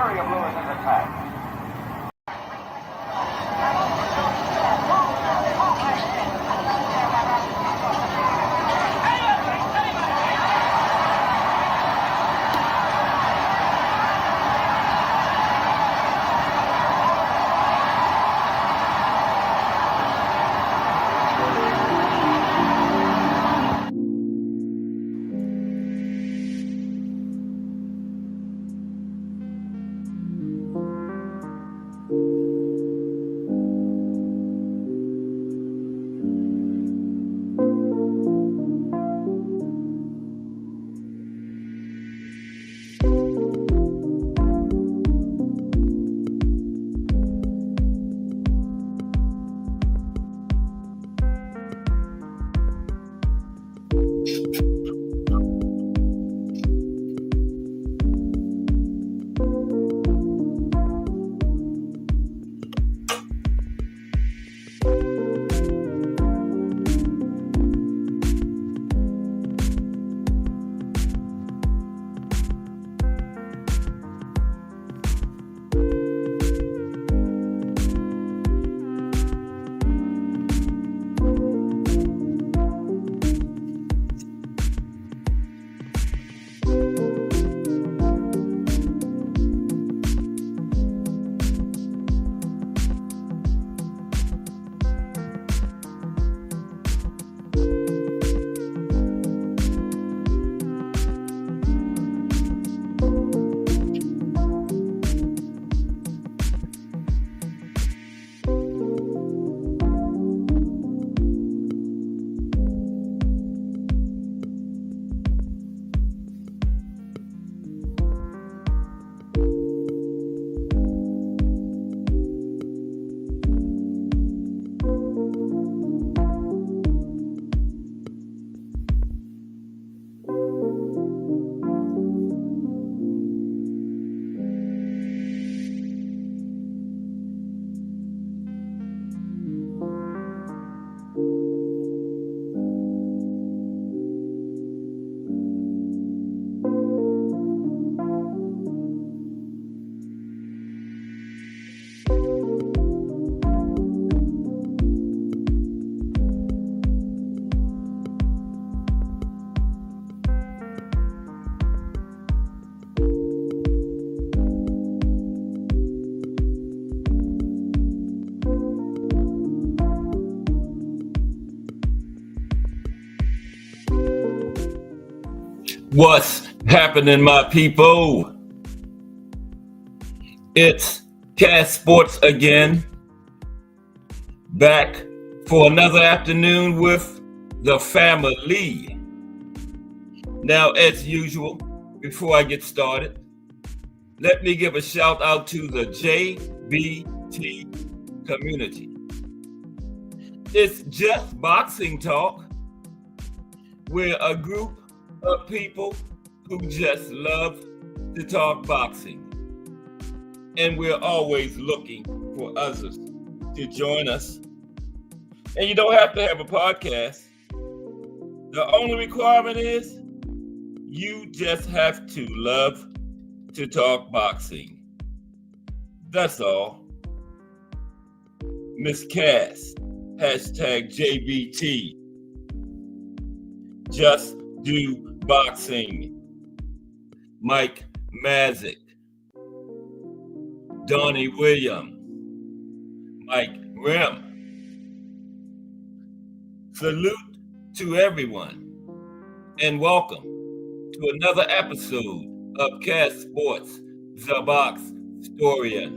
flurry of Lewis's attack. What's happening, my people? It's Cass Sports again, back for another afternoon with the family. Now, as usual, before I get started, let me give a shout out to the JBT community. It's just boxing talk. We're a group of people who just love to talk boxing. And we're always looking for others to join us. And you don't have to have a podcast. The only requirement is you just have to love to talk boxing. That's all. Miss Cass, #JBT. Just do boxing. Mike Mazik, Donnie Williams, Mike Rim. Salute to everyone and welcome to another episode of Cass Sports, the Box Historian.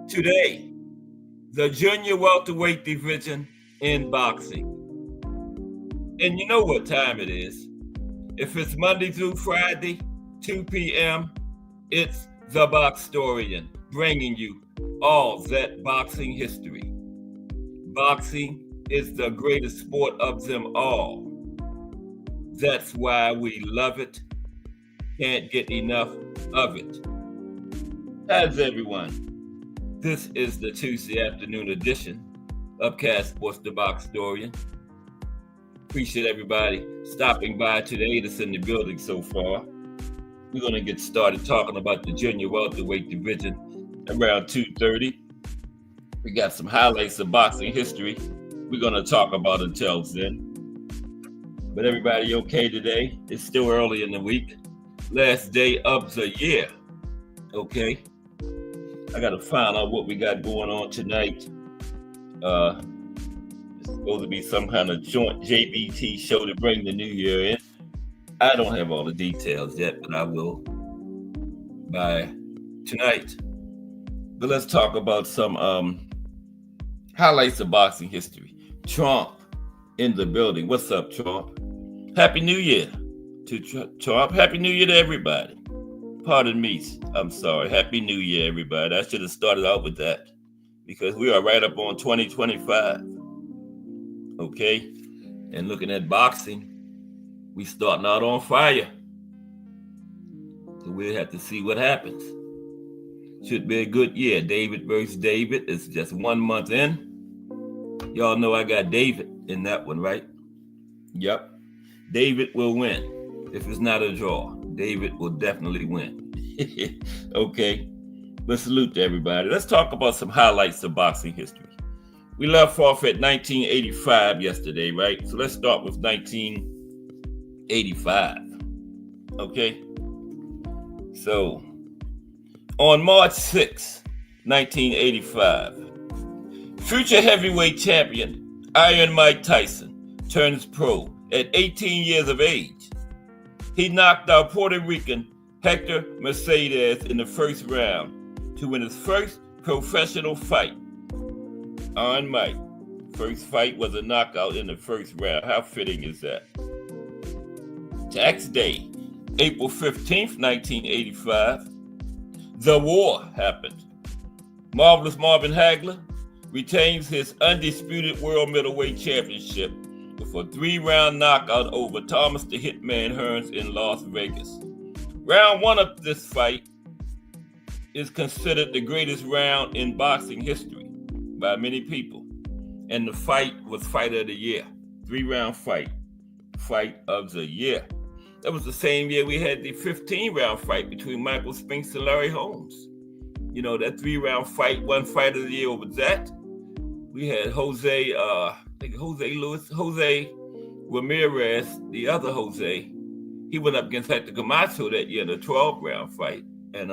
Today, the junior welterweight division in boxing. And you know what time it is. If it's Monday through Friday, 2 p.m., it's The Boxtorian, bringing you all that boxing history. Boxing is the greatest sport of them all. That's why we love it. Can't get enough of it. How's everyone? This is the Tuesday afternoon edition of Cass Sports, the Boxtorian. Appreciate everybody stopping by today that's in the building so far. We're going to get started talking about the junior welterweight division around 2:30. We got some highlights of boxing history we're going to talk about until then. But everybody okay today? It's still early in the week. Last day of the year. Okay. I got to find out what we got going on tonight. It's supposed to be some kind of joint JBT show to bring the new year in. I don't have all the details yet, but I will by tonight. But let's talk about some highlights of boxing history. Trump in the building. What's up, Trump? Happy New Year to Trump. Happy New Year to everybody. Pardon me. I'm sorry. Happy New Year, everybody. I should have started out with that because we are right up on 2025. Okay? And looking at boxing, we starting out on fire. So we'll have to see what happens. Should be a good year. David versus David. It's just 1 month in. Y'all know I got David in that one, right? Yep. David will win. If it's not a draw, David will definitely win. Okay. Let's salute to everybody. Let's talk about some highlights of boxing history. We left off at 1985 yesterday, right? So let's start with 1985. Okay. So on March 6, 1985, future heavyweight champion Iron Mike Tyson turns pro at 18 years of age. He knocked out Puerto Rican Hector Mercedes in the first round to win his first professional fight. Iron Mike, first fight was a knockout in the first round. How fitting is that? Tax Day, April 15th, 1985. The war happened. Marvelous Marvin Hagler retains his undisputed world middleweight championship with a 3-round knockout over Thomas the Hitman Hearns in Las Vegas. Round 1 of this fight is considered the greatest round in boxing history by many people. And the fight was fight of the year. 3-round fight of the year. That was the same year we had the 15-round fight between Michael Spinks and Larry Holmes. You know, that 3-round fight, one fight of the year over that. We had Jose Ramirez, the other Jose. He went up against Hector Camacho that year in a 12-round fight. And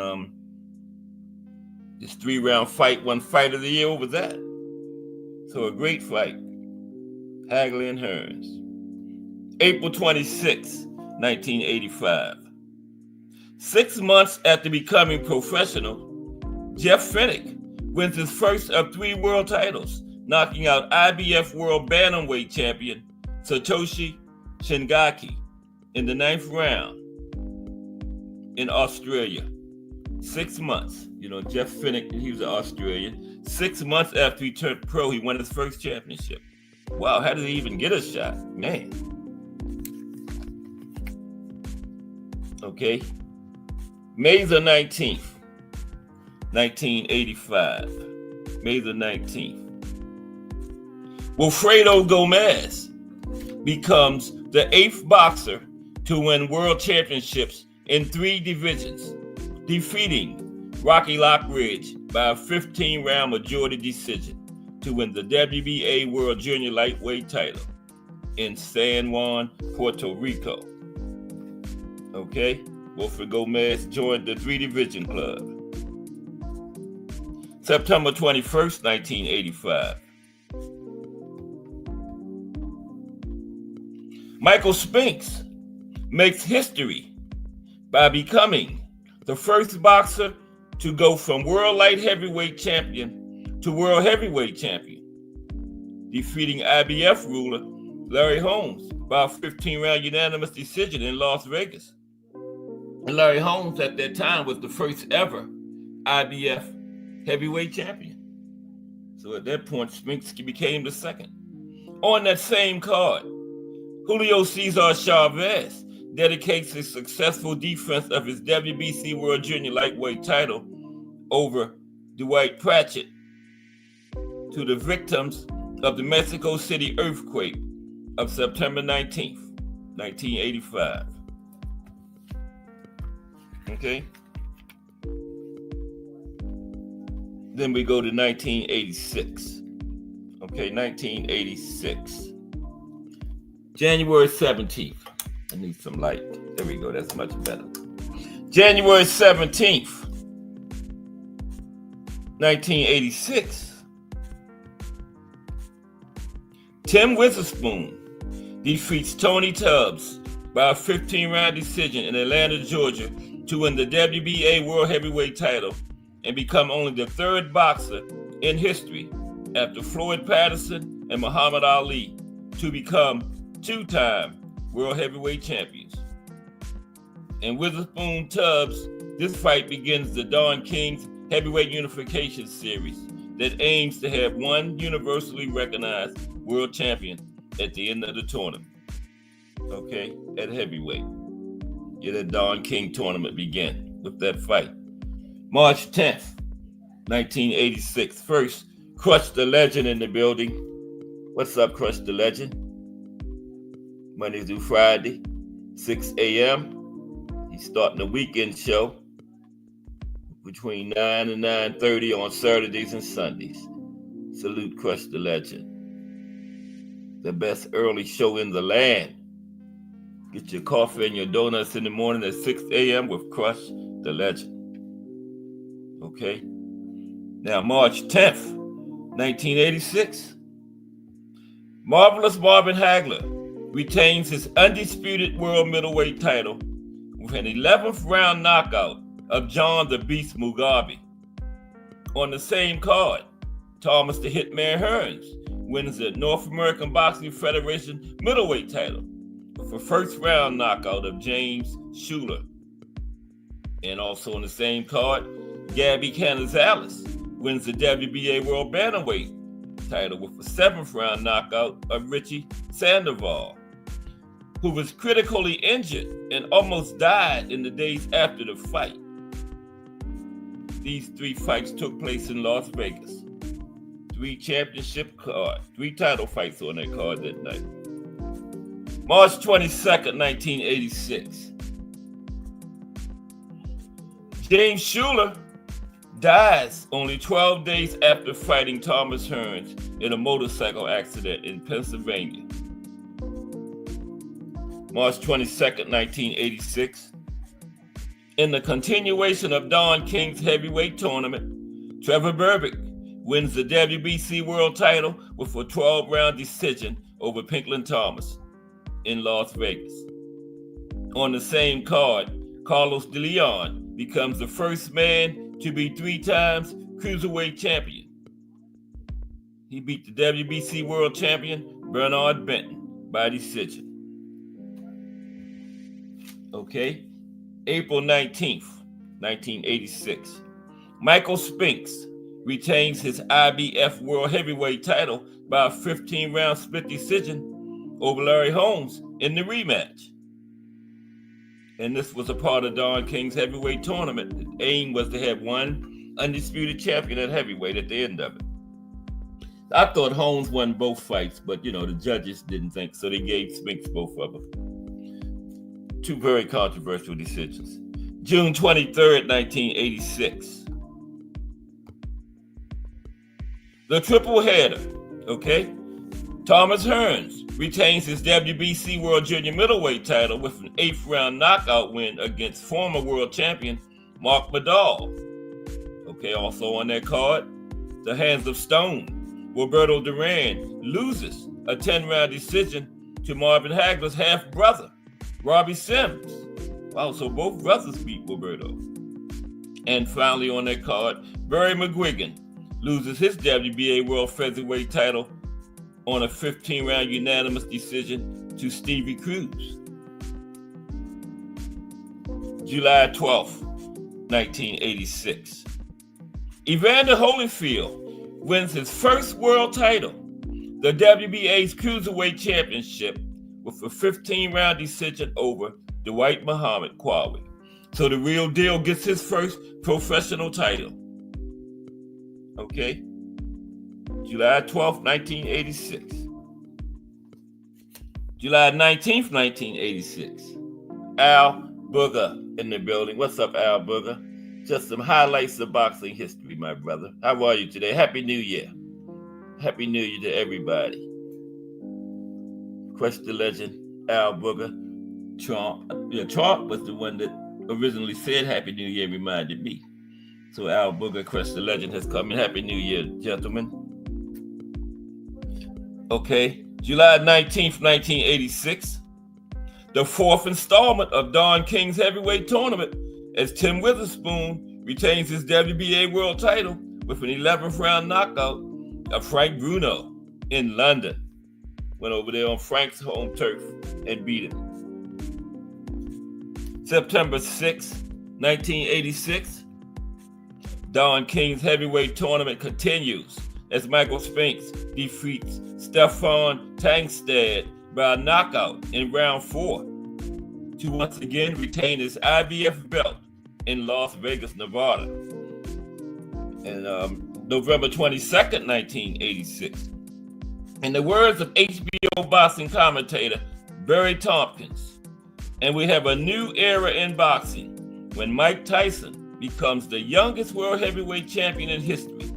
this 3-round fight, one fight of the year over that. So a great fight. Hagler and Hearns. April 26, 1985. 6 months after becoming professional, Jeff Fennick wins his first of 3 world titles, knocking out IBF World Bantamweight champion Satoshi Shingaki in the 9th round in Australia. 6 months. You know, Jeff Fennick, he was an Australian. 6 months after he turned pro, he won his first championship. Wow, how did he even get a shot? Man. Okay. May the 19th, 1985. May the 19th. Wilfredo Gomez becomes the 8th boxer to win world championships in 3 divisions, defeating Rocky Lockridge by a 15-round majority decision to win the WBA World Junior Lightweight title in San Juan, Puerto Rico. Okay, Wilfredo Gomez joined the 3-division club. September 21st, 1985. Michael Spinks makes history by becoming the first boxer to go from world light heavyweight champion to world heavyweight champion, defeating IBF ruler Larry Holmes by a 15-round unanimous decision in Las Vegas. And Larry Holmes at that time was the first ever IBF heavyweight champion. So at that point, Spinks became the second. On that same card, Julio Cesar Chavez dedicates his successful defense of his WBC World Junior Lightweight title over Dwight Pratchett to the victims of the Mexico City earthquake of September 19th, 1985. Okay. Then we go to 1986. Okay, 1986. January 17th. I need some light. There we go. That's much better. January 17th, 1986. Tim Witherspoon defeats Tony Tubbs by a 15-round decision in Atlanta, Georgia, to win the WBA World Heavyweight title and become only the third boxer in history after Floyd Patterson and Muhammad Ali to become two-time World Heavyweight champions. In Witherspoon Tubbs, this fight begins the Don King's Heavyweight Unification Series that aims to have one universally recognized world champion at the end of the tournament. Okay, at heavyweight. Yeah, the Don King tournament began with that fight. March 10th, 1986. First, Crush the Legend in the building. What's up, Crush the Legend? Monday through Friday, 6 a.m. He's starting the weekend show between 9 and 9:30 on Saturdays and Sundays. Salute Crush the Legend. The best early show in the land. Get your coffee and your donuts in the morning at 6 a.m. with Crush the Legend. Okay? Now, March 10th, 1986. Marvelous Marvin Hagler retains his undisputed world middleweight title with an 11th round knockout of John the Beast Mugabe. On the same card, Thomas the Hitman Hearns wins the North American Boxing Federation middleweight title with a first round knockout of James Schuler. And also on the same card, Gabby Canizales wins the WBA World Bantamweight title with a 7th round knockout of Richie Sandoval, who was critically injured and almost died in the days after the fight. These 3 fights took place in Las Vegas. 3 title fights on that card that night. March 22nd, 1986. James Schuler dies only 12 days after fighting Thomas Hearns in a motorcycle accident in Pennsylvania. March 22nd, 1986. In the continuation of Don King's heavyweight tournament, Trevor Berbick wins the WBC world title with a 12-round decision over Pinklon Thomas in Las Vegas. On the same card, Carlos De Leon becomes the first man to be 3 times cruiserweight champion. He beat the WBC world champion Bernard Benton by decision. Okay, April 19th, 1986. Michael Spinks retains his IBF World Heavyweight title by a 15-round split decision over Larry Holmes in the rematch. And this was a part of Don King's heavyweight tournament. The aim was to have one undisputed champion at heavyweight at the end of it. I thought Holmes won both fights, but the judges didn't think, so they gave Spinks both of them. 2 very controversial decisions. June 23rd, 1986. The triple header, okay? Thomas Hearns retains his WBC World Junior Middleweight title with an 8th round knockout win against former world champion Mark Madall. Okay, also on that card, the Hands of Stone, Roberto Duran loses a 10-round decision to Marvin Hagler's half-brother, Robbie Sims. Wow, so both brothers beat Roberto. And finally on that card, Barry McGuigan loses his WBA World Featherweight title on a 15-round unanimous decision to Stevie Cruz. July 12th, 1986. Evander Holyfield wins his first world title, the WBA's Cruiserweight Championship, with a 15-round decision over Dwight Muhammad Qawi. So the real deal gets his first professional title. Okay? July 12th, 1986. July 19th, 1986. Al Booger in the building. What's up, Al Booger? Just some highlights of boxing history, my brother. How are you today? Happy New Year. Happy New Year to everybody. Crush the legend, Al Booger. Trump. Yeah, Trump was the one that originally said Happy New Year, reminded me. So Al Booger, Crush the legend, has come in. Happy New Year, gentlemen. Okay, July 19th, 1986. The fourth installment of Don King's heavyweight tournament, as Tim Witherspoon retains his WBA world title with an 11th round knockout of Frank Bruno in London. Went over there on Frank's home turf and beat him. September 6, 1986. Don King's heavyweight tournament continues as Michael Spinks defeats Stefan Tangstad by a knockout in round 4 to once again retain his IBF belt in Las Vegas, Nevada. And November 22nd, 1986. In the words of HBO boxing commentator Barry Tompkins, and we have a new era in boxing when Mike Tyson becomes the youngest world heavyweight champion in history,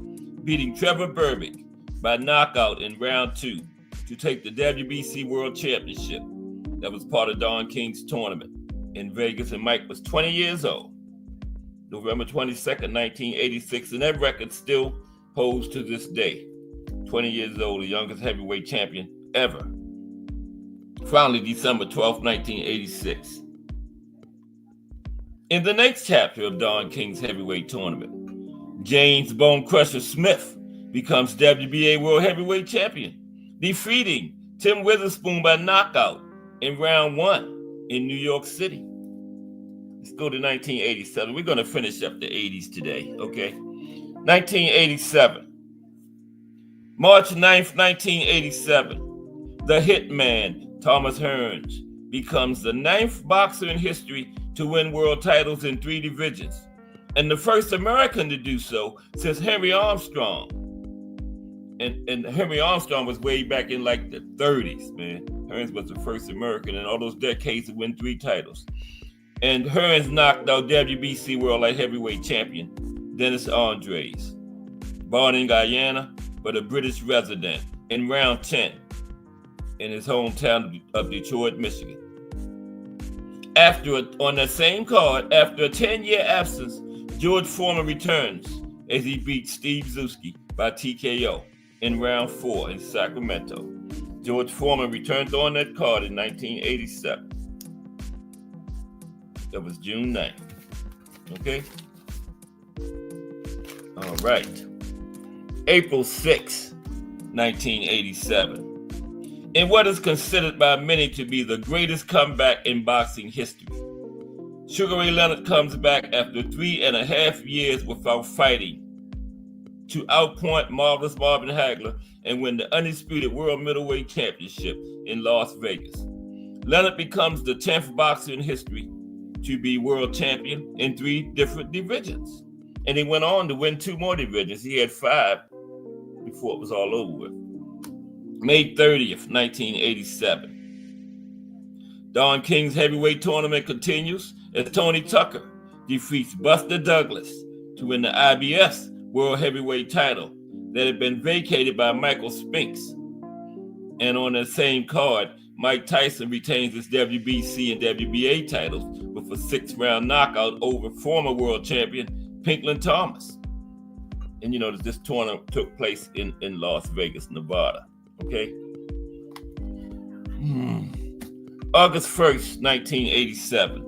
beating Trevor Berbick by knockout in round 2 to take the WBC World Championship. That was part of Don King's tournament in Vegas, and Mike was 20 years old. November 22nd, 1986, and that record still holds to this day. 20 years old, the youngest heavyweight champion ever. Finally, December 12th, 1986. In the next chapter of Don King's heavyweight tournament, James Bone Crusher Smith becomes WBA World Heavyweight Champion, defeating Tim Witherspoon by knockout in round 1 in New York City. Let's go to 1987. We're going to finish up the 80s today, okay? 1987. March 9th, 1987. The Hitman, Thomas Hearns, becomes the 9th boxer in history to win world titles in 3 divisions, and the first American to do so since Henry Armstrong. And Henry Armstrong was way back in like the 30s, man. Hearns was the first American in all those decades to win 3 titles. And Hearns knocked out WBC World Light Heavyweight Champion Dennis Andres, born in Guyana but a British resident, in round 10 in his hometown of Detroit, Michigan. On that same card, after a 10-year absence, George Foreman returns as he beats Steve Zuski by TKO in round 4 in Sacramento. George Foreman returned on that card in 1987. That was June 9th. Okay? All right. April 6, 1987. In what is considered by many to be the greatest comeback in boxing history, Sugar Ray Leonard comes back after 3.5 years without fighting to outpoint Marvelous Marvin Hagler and win the undisputed World Middleweight Championship in Las Vegas. Leonard becomes the 10th boxer in history to be world champion in 3 different divisions. And he went on to win 2 more divisions. He had 5 before it was all over with. May 30th, 1987. Don King's heavyweight tournament continues as Tony Tucker defeats Buster Douglas to win the IBS World Heavyweight title that had been vacated by Michael Spinks. And on the same card, Mike Tyson retains his WBC and WBA titles with a 6-round knockout over former world champion Pinklin Thomas. And you know that this tournament took place in Las Vegas, Nevada. Okay. August 1st, 1987.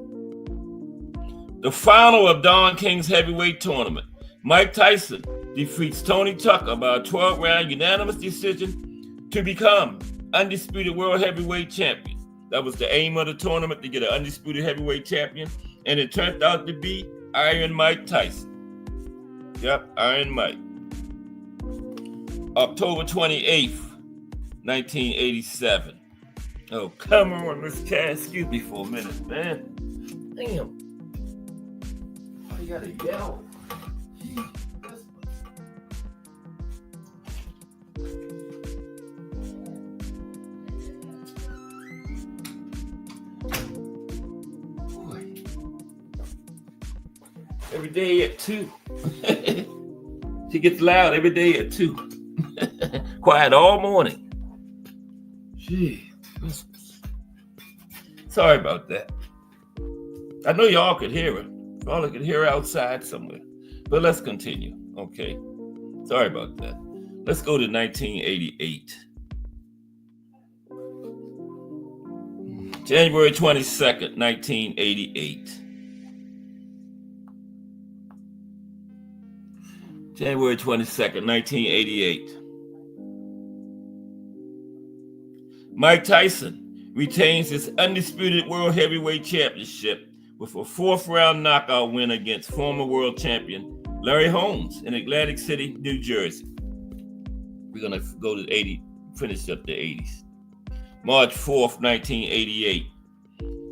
The final of Don King's heavyweight tournament. Mike Tyson defeats Tony Tucker by a 12-round unanimous decision to become undisputed world heavyweight champion. That was the aim of the tournament, to get an undisputed heavyweight champion. And it turned out to be Iron Mike Tyson. Yep, Iron Mike. October 28th, 1987. Oh, come on, Miss Cass. Excuse me for a minute, man. Damn. Why you gotta yell? every day at 2. She gets loud every day at 2. Quiet all morning. Gee. Sorry about that. I know y'all could hear her. Y'all could hear her outside somewhere. But let's continue. Okay. Sorry about that. Let's go to 1988. January 22nd, 1988. January 22nd, 1988. Mike Tyson retains his undisputed World Heavyweight Championship with a 4th-round knockout win against former world champion Larry Holmes in Atlantic City, New Jersey. We're going to go to 80, finish up the 80s. March 4th, 1988.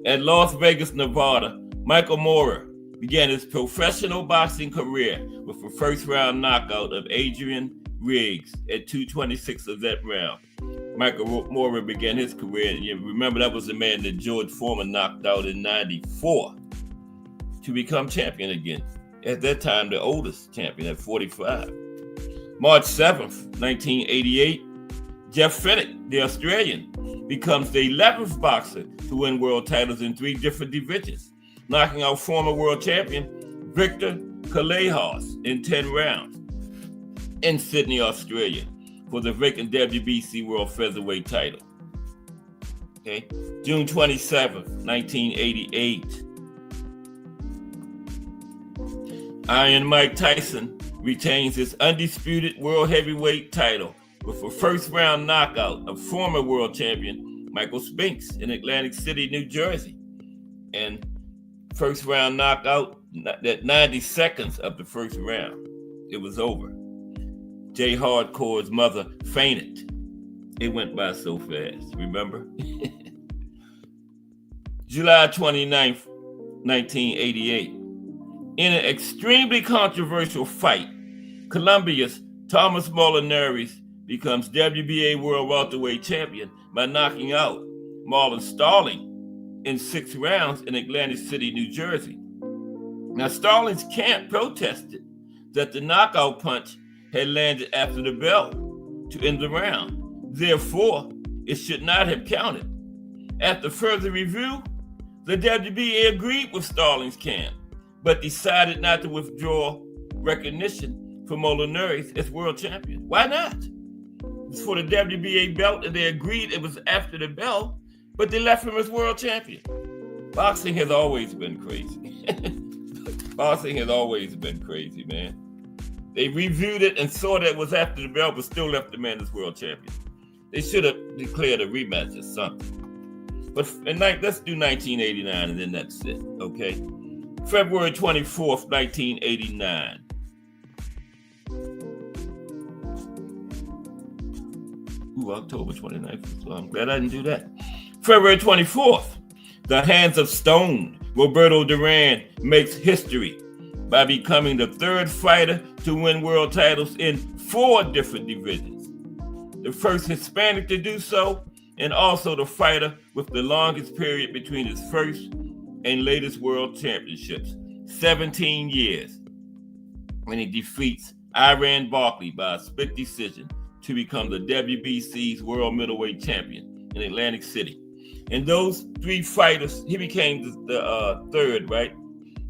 At Las Vegas, Nevada, Michael Moorer began his professional boxing career with a 1st-round knockout of Adrian Riggs at 2:26 of that round. Michael Moorer began his career, and you remember that was the man that George Foreman knocked out in 94 to become champion again. At that time, the oldest champion at 45. March 7th, 1988, Jeff Fennick, the Australian, becomes the 11th boxer to win world titles in 3 different divisions, knocking out former world champion Victor Callejas in 10 rounds in Sydney, Australia, for the vacant WBC World Featherweight title. Okay, June 27th, 1988. Iron Mike Tyson retains his undisputed World Heavyweight title with a 1st-round knockout of former world champion Michael Spinks in Atlantic City, New Jersey. And 1st-round knockout at 90 seconds of the 1st round. It was over. Jay Hardcore's mother fainted. It went by so fast, remember? July 29th, 1988. In an extremely controversial fight, Colombia's Thomas Molinari becomes WBA World Welterweight Champion by knocking out Marlon Starling in 6 rounds in Atlantic City, New Jersey. Now, Starling's camp protested that the knockout punch had landed after the bell to end the round. Therefore, it should not have counted. After further review, the WBA agreed with Starling's camp, but decided not to withdraw recognition for Molinari as world champion. Why not? It's for the WBA belt, and they agreed it was after the bell, but they left him as world champion. Boxing has always been crazy. Boxing has always been crazy, man. They reviewed it and saw that it was after the bell, but still left the man as world champion. They should have declared a rematch or something. But let's do 1989, and then that's it, okay? February 24th, 1989. Ooh, October 29th. So I'm glad I didn't do that. February 24th, the Hands of Stone, Roberto Duran makes history by becoming the 3rd fighter to win world titles in 4 different divisions. The first Hispanic to do so, and also the fighter with the longest period between his first and latest world championships, 17 years, when he defeats Iran Barkley by a split decision to become the WBC's world middleweight champion in Atlantic City. And those 3 fighters, he became the 3rd, right?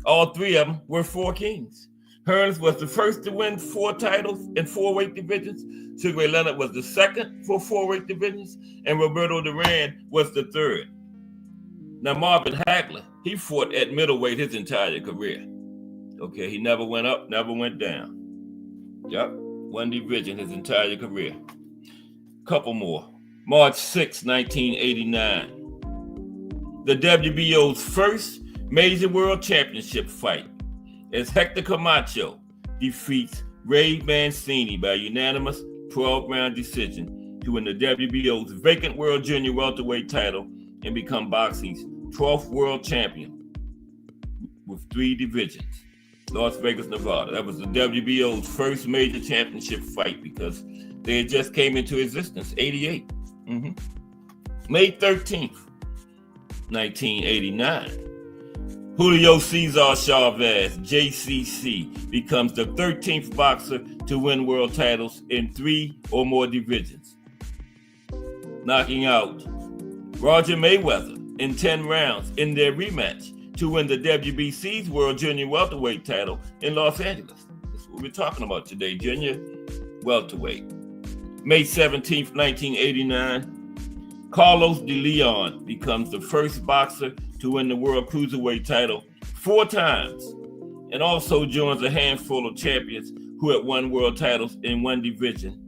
All 3 of them were 4 kings. Hearns was the first to win 4 titles in 4 weight divisions. Sugar Ray Leonard was the 2nd for 4 weight divisions, and Roberto Duran was the 3rd. Now, Marvin Hagler, he fought at middleweight his entire career. Okay, he never went up, never went down. Yep, 1 division his entire career. Couple more. March 6, 1989. The WBO's first major world championship fight as Hector Camacho defeats Ray Mancini by unanimous 12-round decision to win the WBO's vacant world junior welterweight title and become boxing's 12th world champion with 3 divisions. Las Vegas, Nevada. That was the WBO's first major championship fight because they had just came into existence, 88. May 13th, 1989. Julio Cesar Chavez, JCC, becomes the 13th boxer to win world titles in 3 or more divisions, knocking out Roger Mayweather in 10 rounds in their rematch to win the WBC's World Junior Welterweight title in Los Angeles. That's what we're talking about today, Junior Welterweight. May 17th, 1989, Carlos de Leon becomes the first boxer to win the World Cruiserweight title 4 times, and also joins a handful of champions who had won world titles in one division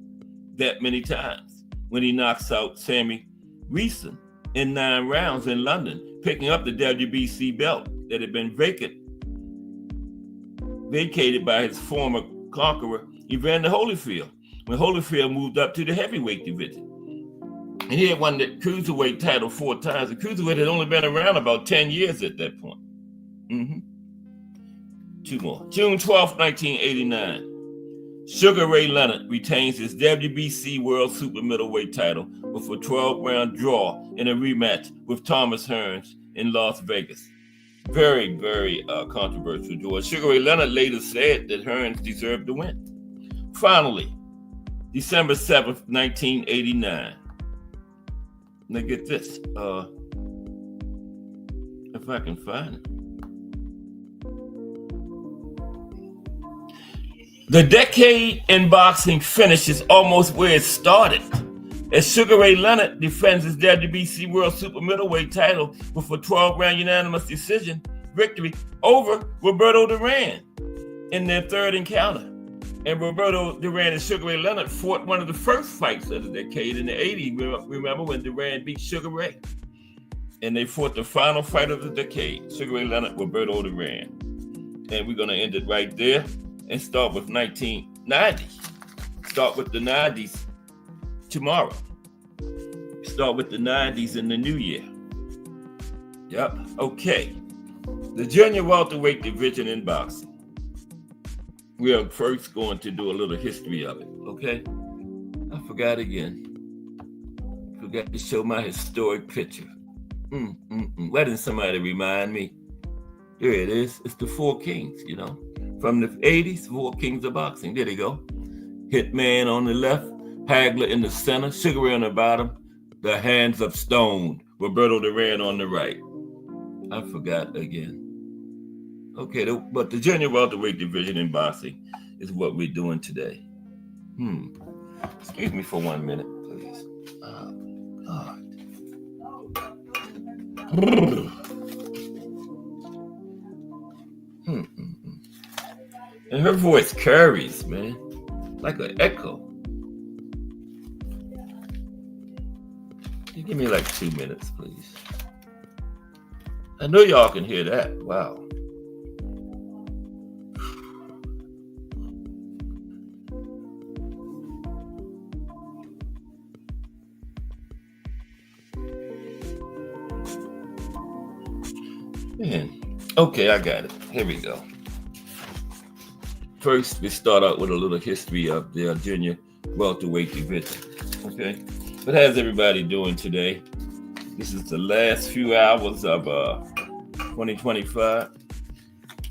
that many times when he knocks out Sammy Reason in 9 rounds in London, picking up the WBC belt that had been vacated by his former conqueror, Evander Holyfield, when Holyfield moved up to the heavyweight division. And he had won the cruiserweight title 4 times. The cruiserweight had only been around about 10 years at that point. 2 more. June 12, 1989. Sugar Ray Leonard retains his WBC World Super Middleweight title with a 12-round draw in a rematch with Thomas Hearns in Las Vegas. Very, very controversial draw. Sugar Ray Leonard later said that Hearns deserved to win. Finally, December 7th, 1989. Now get this, if I can find it. The decade in boxing finishes almost where it started, as Sugar Ray Leonard defends his WBC World Super Middleweight title with a 12-round unanimous decision victory over Roberto Duran in their 3rd encounter. And Roberto Duran and Sugar Ray Leonard fought one of the first fights of the decade in the 80s. Remember when Duran beat Sugar Ray? And they fought the final fight of the decade, Sugar Ray Leonard, Roberto Duran. And we're going to end it right there and start with 1990. Start with the 90s tomorrow. Start with the 90s in the new year. Yep, okay. The junior welterweight division in boxing. We are first going to do a little history of it, okay? I forgot again. Forgot to show my historic picture. Why didn't somebody remind me? Here it is. It's the 4 kings, you know. From the 80s, 4 kings of boxing. There they go. Hitman on the left, Hagler in the center, Sugar Ray on the bottom, the hands of stone, Roberto Duran on the right. I forgot again. Okay, but the junior welterweight division in boxing is what we're doing today. Excuse me for 1 minute, please. Oh, God. And her voice carries, man, like an echo. Give me like 2 minutes, please. I know y'all can hear that. Wow. Man. Okay, I got it. Here we go. First, we start out with a little history of the junior welterweight division. Okay, but how's everybody doing today? This is the last few hours of 2025.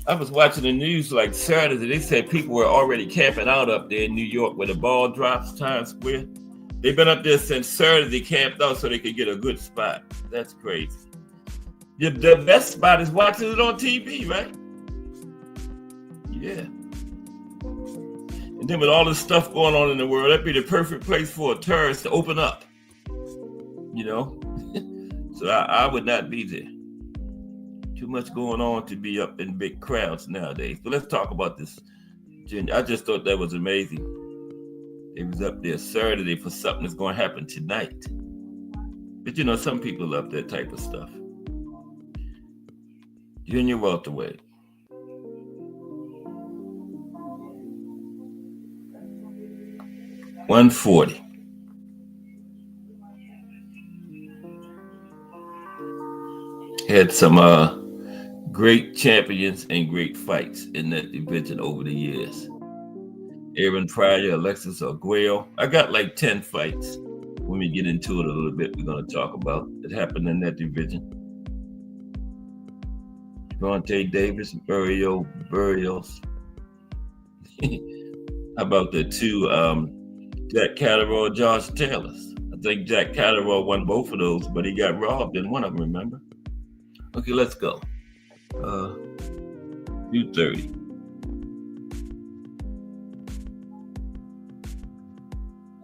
I was watching the news like Saturday. They said people were already camping out up there in New York where the ball drops, Times Square. They've been up there since Saturday, camped out so they could get a good spot. That's crazy. The best spot is watching it on TV, right? Yeah. And then with all this stuff going on in the world, that'd be the perfect place for a terrorist to open up. You know? So I would not be there. Too much going on to be up in big crowds nowadays. But let's talk about this. I just thought that was amazing. It was up there Saturday for something that's going to happen tonight. But you know, some people love that type of stuff. Junior welterweight. $140. Had some great champions and great fights in that division over the years. Aaron Pryor, Alexis Arguello. I got like 10 fights. When we get into it a little bit, we're going to talk about it happened in that division. Javante Davis, Burials. How about the two Jack Catterall, Josh Taylors? I think Jack Catterall won both of those, but he got robbed in one of them, remember? Okay, let's go. 2:30.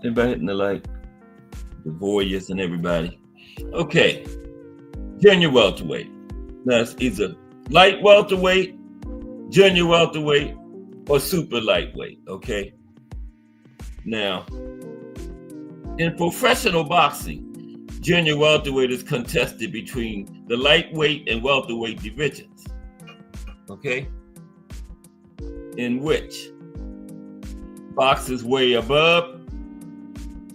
Everybody hitting the light? The Voyeurs and everybody. Okay. Junior welterweight. Now it's either light welterweight, junior welterweight, or super lightweight, okay? Now, in professional boxing, junior welterweight is contested between the lightweight and welterweight divisions, okay? In which boxers weigh above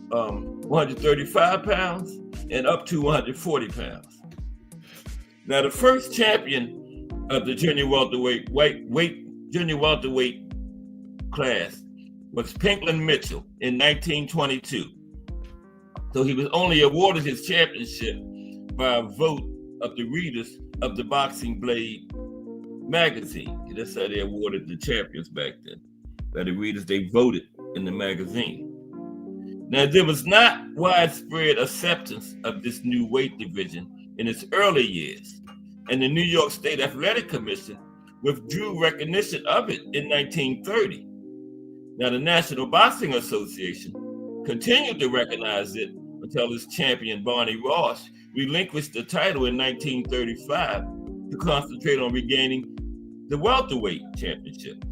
135 pounds and up to 140 pounds. Now, the first champion of the junior welterweight class was Pinklin Mitchell in 1922. So he was only awarded his championship by a vote of the readers of the Boxing Blade magazine. That's how they awarded the champions back then. By the readers, they voted in the magazine. Now, there was not widespread acceptance of this new weight division in its early years, and the New York State Athletic Commission withdrew recognition of it in 1930. Now, the National Boxing Association continued to recognize it until its champion, Barney Ross, relinquished the title in 1935 to concentrate on regaining the welterweight championship.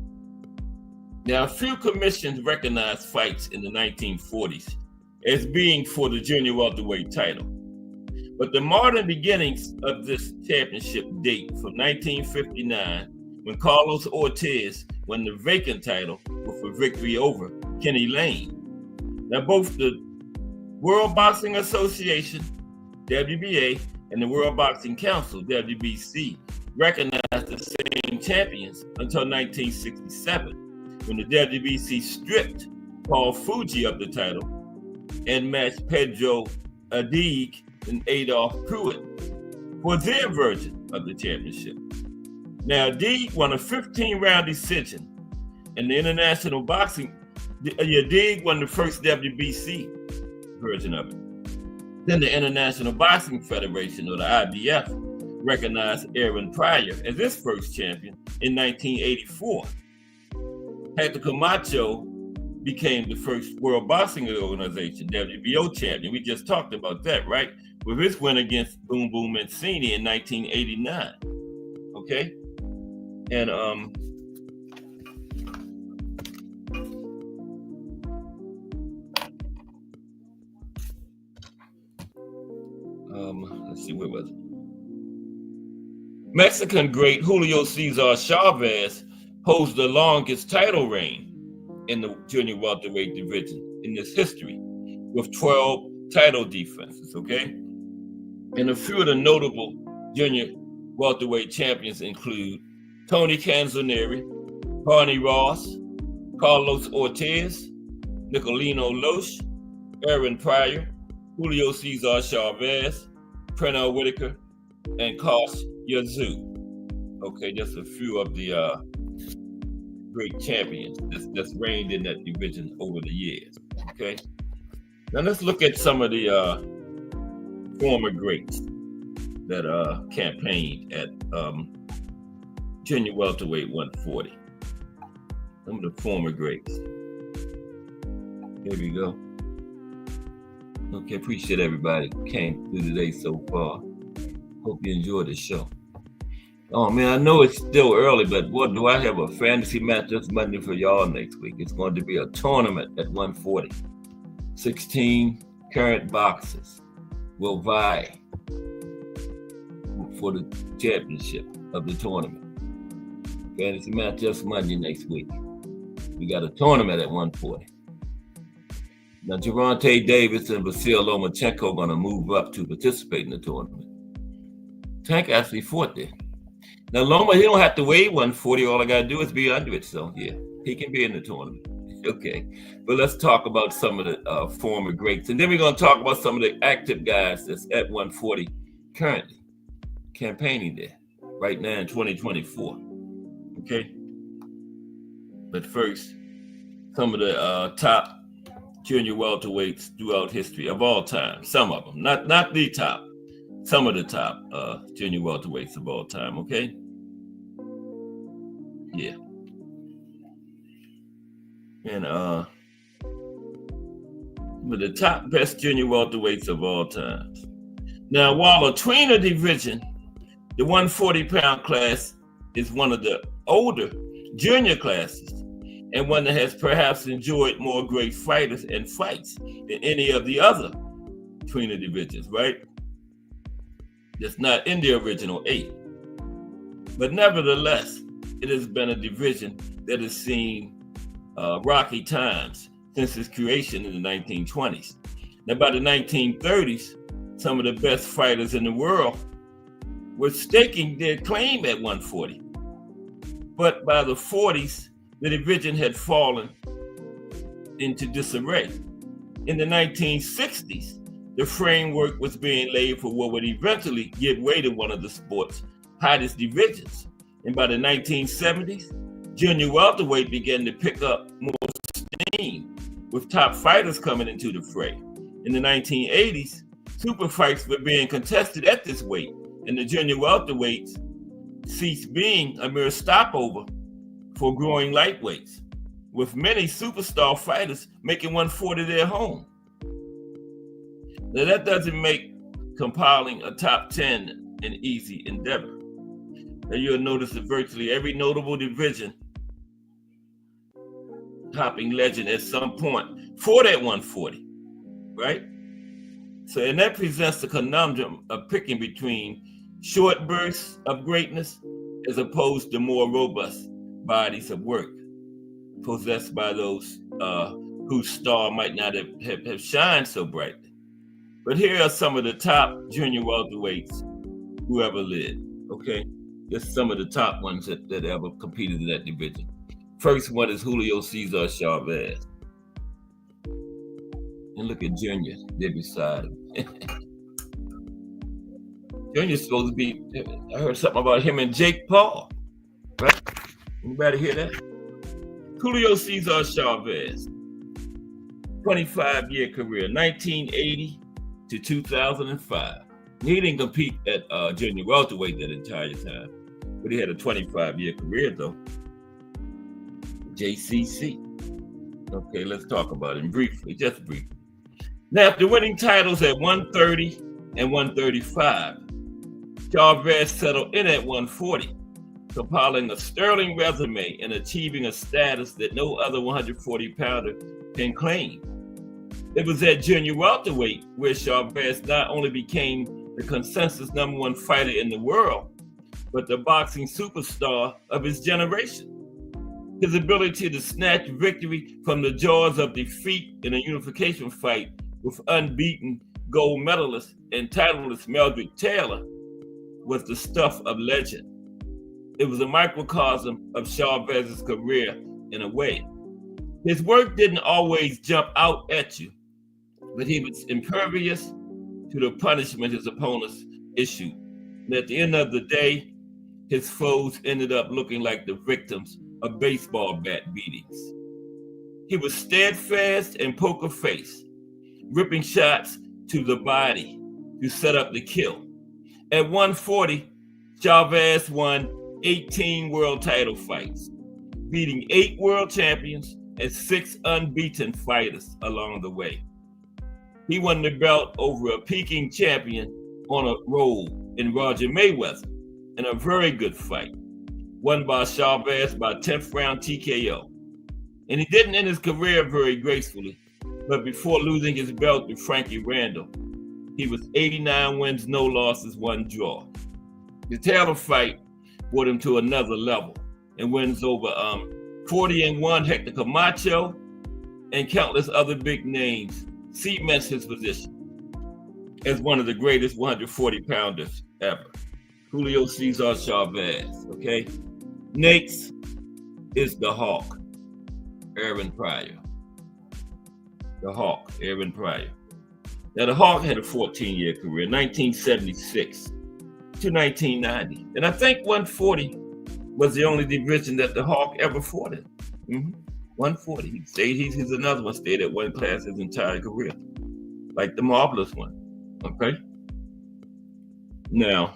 Now, a few commissions recognized fights in the 1940s as being for the junior welterweight title. But the modern beginnings of this championship date from 1959, when Carlos Ortiz won the vacant title with a victory over Kenny Lane. Now, both the World Boxing Association, WBA, and the World Boxing Council, WBC, recognized the same champions until 1967, when the WBC stripped Paul Fuji of the title and matched Pedro Adig and Adolph Pruitt for their version of the championship. Now, Adig won a 15-round decision in the international boxing. Adig won the first WBC version of it. Then the International Boxing Federation, or the IBF, recognized Aaron Pryor as its first champion in 1984. Hector Camacho became the first World Boxing Organization, WBO champion. We just talked about that, right? With his win against Boom Boom Mancini in 1989. Okay? And let's see, where was it? Mexican great Julio Cesar Chavez holds the longest title reign in the junior welterweight division in its history, with 12 title defenses, okay? And a few of the notable junior welterweight champions include Tony Canzoneri, Barney Ross, Carlos Ortiz, Nicolino Loesch, Aaron Pryor, Julio Cesar Chavez, Pernell Whitaker, and Kosh Yazoo. Okay, just a few of the great champions that's reigned in that division over the years. Okay, now let's look at some of the former greats that campaigned at junior welterweight 140. Some of the former greats. Here we go. Okay, appreciate everybody who came through today so far. Hope you enjoyed the show. Oh man, I know it's still early, but what do I have a fantasy match this Monday for y'all next week? It's going to be a tournament at 140. 16 current boxers will vie for the championship of the tournament. Fantasy match just Monday next week. We got a tournament at 140. Now, Javante Davis and Vasil Lomachenko are going to move up to participate in the tournament. Tank actually fought there. Now, Loma, he don't have to weigh 140. All I got to do is be under it. So, yeah, he can be in the tournament. Okay. But let's talk about some of the former greats. And then we're going to talk about some of the active guys that's at 140 currently campaigning there. right now in 2024. Okay? But first, some of the top junior welterweights throughout history of all time. Some of them, not the top. Some of the top junior welterweights of all time. Okay. Yeah. And but the top best junior welterweights of all time. Now, while a tweener division, the 140-pound class is one of the older junior classes, and one that has perhaps enjoyed more great fighters and fights than any of the other tweener divisions, right? That's not in the original 8. But nevertheless, it has been a division that has seen rocky times since its creation in the 1920s. Now, by the 1930s, some of the best fighters in the world were staking their claim at 140. But by the 40s, the division had fallen into disarray. In the 1960s, the framework was being laid for what would eventually give way to one of the sport's hottest divisions. And by the 1970s, junior welterweight began to pick up more steam, with top fighters coming into the fray. In the 1980s, super fights were being contested at this weight, and the junior welterweights ceased being a mere stopover for growing lightweights, with many superstar fighters making 140 their home. Now, that doesn't make compiling a top 10 an easy endeavor. Now, you'll notice that virtually every notable division hopping legend at some point for that 140, right? So, and that presents the conundrum of picking between short bursts of greatness as opposed to more robust bodies of work possessed by those whose star might not have shined so brightly. But here are some of the top junior welterweights who ever lived, okay? Just some of the top ones that ever competed in that division. First one is Julio Cesar Chavez. And look at Junior there beside him. Junior's supposed to be, I heard something about him and Jake Paul, right? Anybody hear that? Julio Cesar Chavez, 25-year career, 1980 to 2005. He didn't compete at junior welterweight that entire time, but he had a 25-year career though. JCC. Okay, let's talk about him briefly, just briefly. Now, after winning titles at 130 and 135, Chavez settled in at 140, compiling a sterling resume and achieving a status that no other 140-pounder can claim. It was at junior welterweight where Chavez not only became the consensus #1 fighter in the world, but the boxing superstar of his generation. His ability to snatch victory from the jaws of defeat in a unification fight with unbeaten gold medalist and titleist Meldrick Taylor was the stuff of legend. It was a microcosm of Chavez's career in a way. His work didn't always jump out at you, but he was impervious to the punishment his opponents issued. And at the end of the day, his foes ended up looking like the victims of baseball bat beatings. He was steadfast and poker faced, ripping shots to the body to set up the kill. At 140, Chavez won 18 world title fights, beating 8 world champions and 6 unbeaten fighters along the way. He won the belt over a Peking champion on a roll in Roger Mayweather in a very good fight, won by Chavez by 10th round TKO. And he didn't end his career very gracefully, but before losing his belt to Frankie Randall, he was 89 wins, no losses, 1 draw. The Taylor fight brought him to another level and wins over 40-1 Hector Camacho and countless other big names cements his position as one of the greatest 140-pounders ever. Julio Cesar Chavez, okay? Next is the Hawk, Aaron Pryor. The Hawk, Aaron Pryor. Now, the Hawk had a 14-year career. 1976, to 1990. And I think 140 was the only division that the Hawk ever fought in. 140. He's another one, stayed at one class his entire career, like the marvelous one. Okay. Now,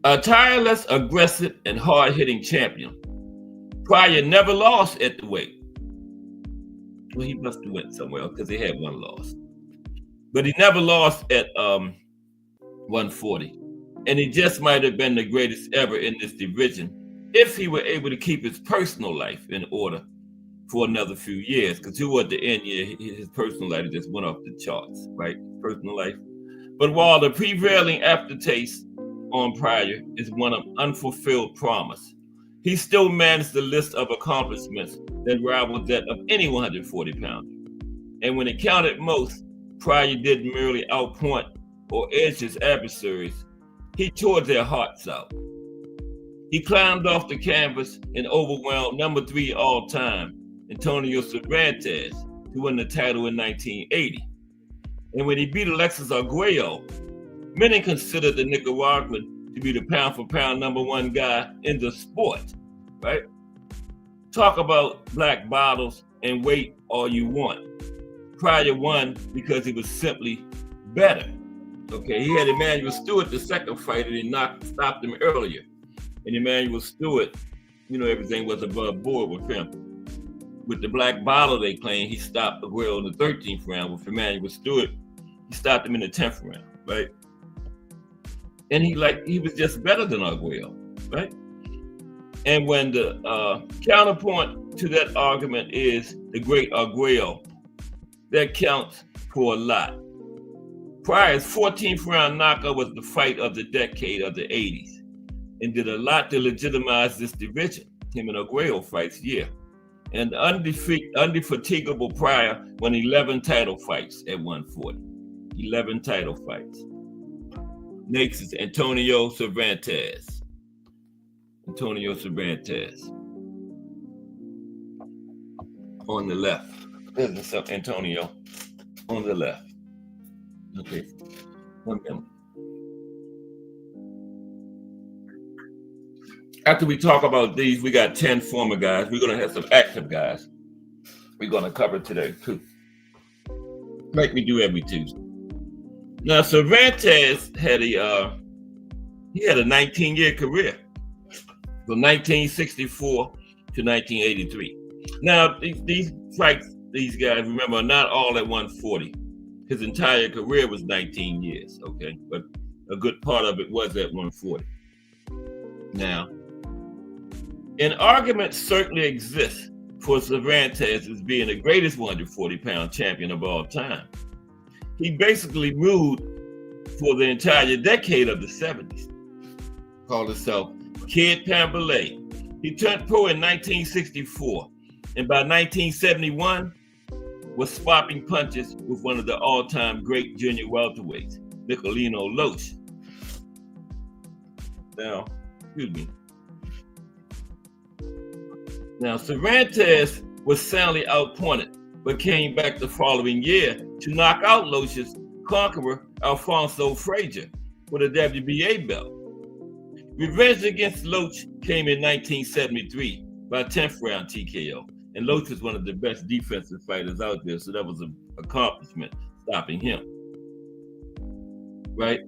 a tireless, aggressive, and hard-hitting champion, Pryor never lost at the weight. Well, he must have went somewhere because he had one loss. But he never lost at 140. And he just might have been the greatest ever in this division if he were able to keep his personal life in order for another few years. Because toward the end, his personal life just went off the charts, right? Personal life. But while the prevailing aftertaste on Pryor is one of unfulfilled promise, he still managed the list of accomplishments that rivaled that of any 140-pounder. And when it counted most, Pryor didn't merely outpoint or edge his adversaries, he tore their hearts out. He climbed off the canvas and overwhelmed number 3 all-time, Antonio Cervantes, to win the title in 1980. And when he beat Alexis Arguello, many considered the Nicaraguan to be the pound-for-pound number 1 guy in the sport, right? Talk about black bottles and weight all you want. Pryor won because he was simply better. Okay, he had Emmanuel Stewart, the second fighter, and stopped him earlier. And Emmanuel Stewart, everything was above board with him. With the black bottle, they claim he stopped Aguero in the 13th round. With Emmanuel Stewart, he stopped him in the 10th round, right? And he was just better than Aguero, right? And when the counterpoint to that argument is the great Aguero, that counts for a lot. Pryor's 14th round knockout was the fight of the decade of the 80s and did a lot to legitimize this division, him and Aguero fights, yeah. And the undefatigable Pryor won 11 title fights at 140. 11 title fights. Next is Antonio Cervantes. Antonio Cervantes. On the left. There's Antonio on the left. Okay, 1 minute. After we talk about these, we got 10 former guys. We're going to have some active guys we're going to cover today, too, like we do every Tuesday. Now, Cervantes had a 19-year career from 1964 to 1983. Now, these fights, these guys, remember, are not all at 140. His entire career was 19 years, okay? But a good part of it was at 140. Now, an argument certainly exists for Cervantes as being the greatest 140-pound champion of all time. He basically ruled for the entire decade of the 70s. Called himself Kid Pambalay. He turned pro in 1964, and by 1971, was swapping punches with one of the all-time great junior welterweights, Nicolino Loach. Now, Cervantes was soundly outpointed, but came back the following year to knock out Loach's conqueror, Alfonso Frazier, with a WBA belt. Revenge against Loach came in 1973 by 10th round TKO. And Loach is one of the best defensive fighters out there, so that was an accomplishment, stopping him, right?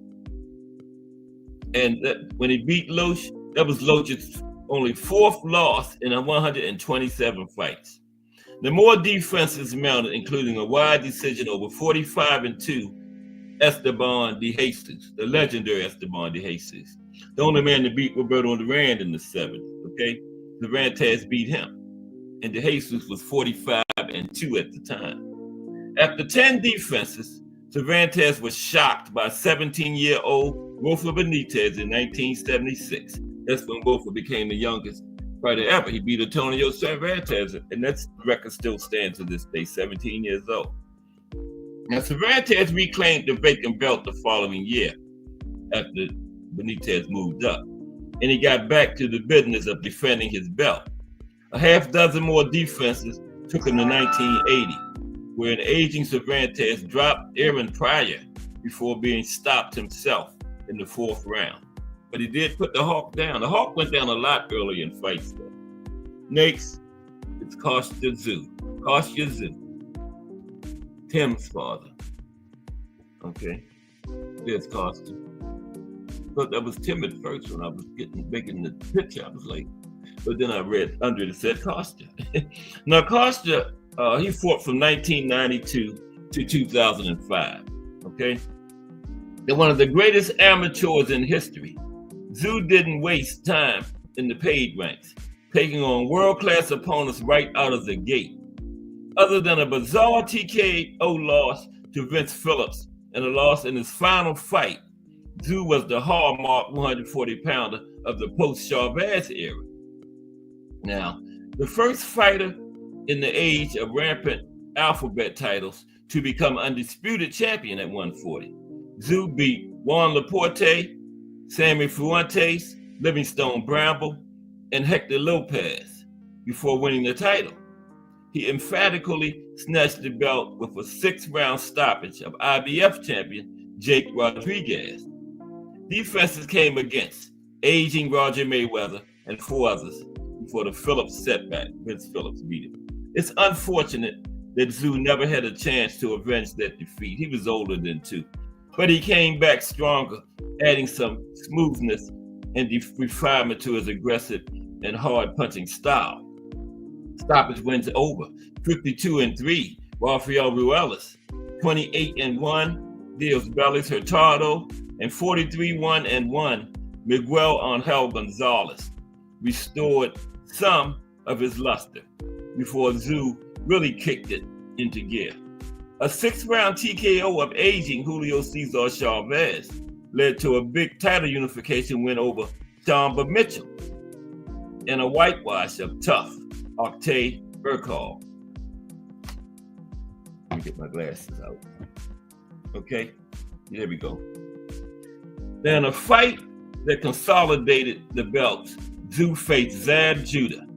And when he beat Loach, that was Loach's only 4th loss in 127 fights. The more defenses mounted, including a wide decision over 45-2, Esteban de Jesus, the legendary Esteban de Jesus, the only man to beat Roberto Duran in the 70s, okay? Cervantes beat him. And De Jesus was 45-2 at the time. After 10 defenses, Cervantes was shocked by 17-year-old Rafa Benitez in 1976. That's when Rafa became the youngest fighter ever. He beat Antonio Cervantes, and that record still stands to this day, 17 years old. Now, Cervantes reclaimed the vacant belt the following year after Benitez moved up, and he got back to the business of defending his belt. A half dozen more defenses took him to 1980, where an aging Cervantes dropped Aaron Pryor before being stopped himself in the 4th round. But he did put the Hawk down. The Hawk went down a lot earlier in fights, though. Next, it's Kostya Tszyu. Kostya Tszyu. Tim's father. Okay. There's Kostya. But that was Tim at first when I was making the picture. I was like, but then I read under it said Kostya. Now, Kostya, he fought from 1992 to 2005. Okay. They're one of the greatest amateurs in history. Tszyu didn't waste time in the paid ranks, taking on world-class opponents right out of the gate. Other than a bizarre TKO loss to Vince Phillips and a loss in his final fight, Tszyu was the hallmark 140-pounder of the post-Chavez era. Now, the first fighter in the age of rampant alphabet titles to become undisputed champion at 140. Tszyu beat Juan Laporte, Sammy Fuentes, Livingstone Bramble, and Hector Lopez before winning the title. He emphatically snatched the belt with a 6-round stoppage of IBF champion Jake Rodriguez. Defenses came against aging Roger Mayweather and 4 others before the Phillips setback. Vince Phillips beat him. It's unfortunate that Tszyu never had a chance to avenge that defeat. He was older than 2. But he came back stronger, adding some smoothness and refinement to his aggressive and hard-punching style. Stoppage wins over 52-3, Rafael Ruelas, 28-1, Dios Bellis Hurtado, and 43-1, Miguel Angel Gonzalez restored some of his luster before Tszyu really kicked it into gear. A 6-round TKO of aging Julio Cesar Chavez led to a big title unification win over Shambo Mitchell and a whitewash of tough Octay Burkhall. Let me get my glasses out. Okay, there we go. Then a fight that consolidated the belts, Tszyu faced Zab Judah.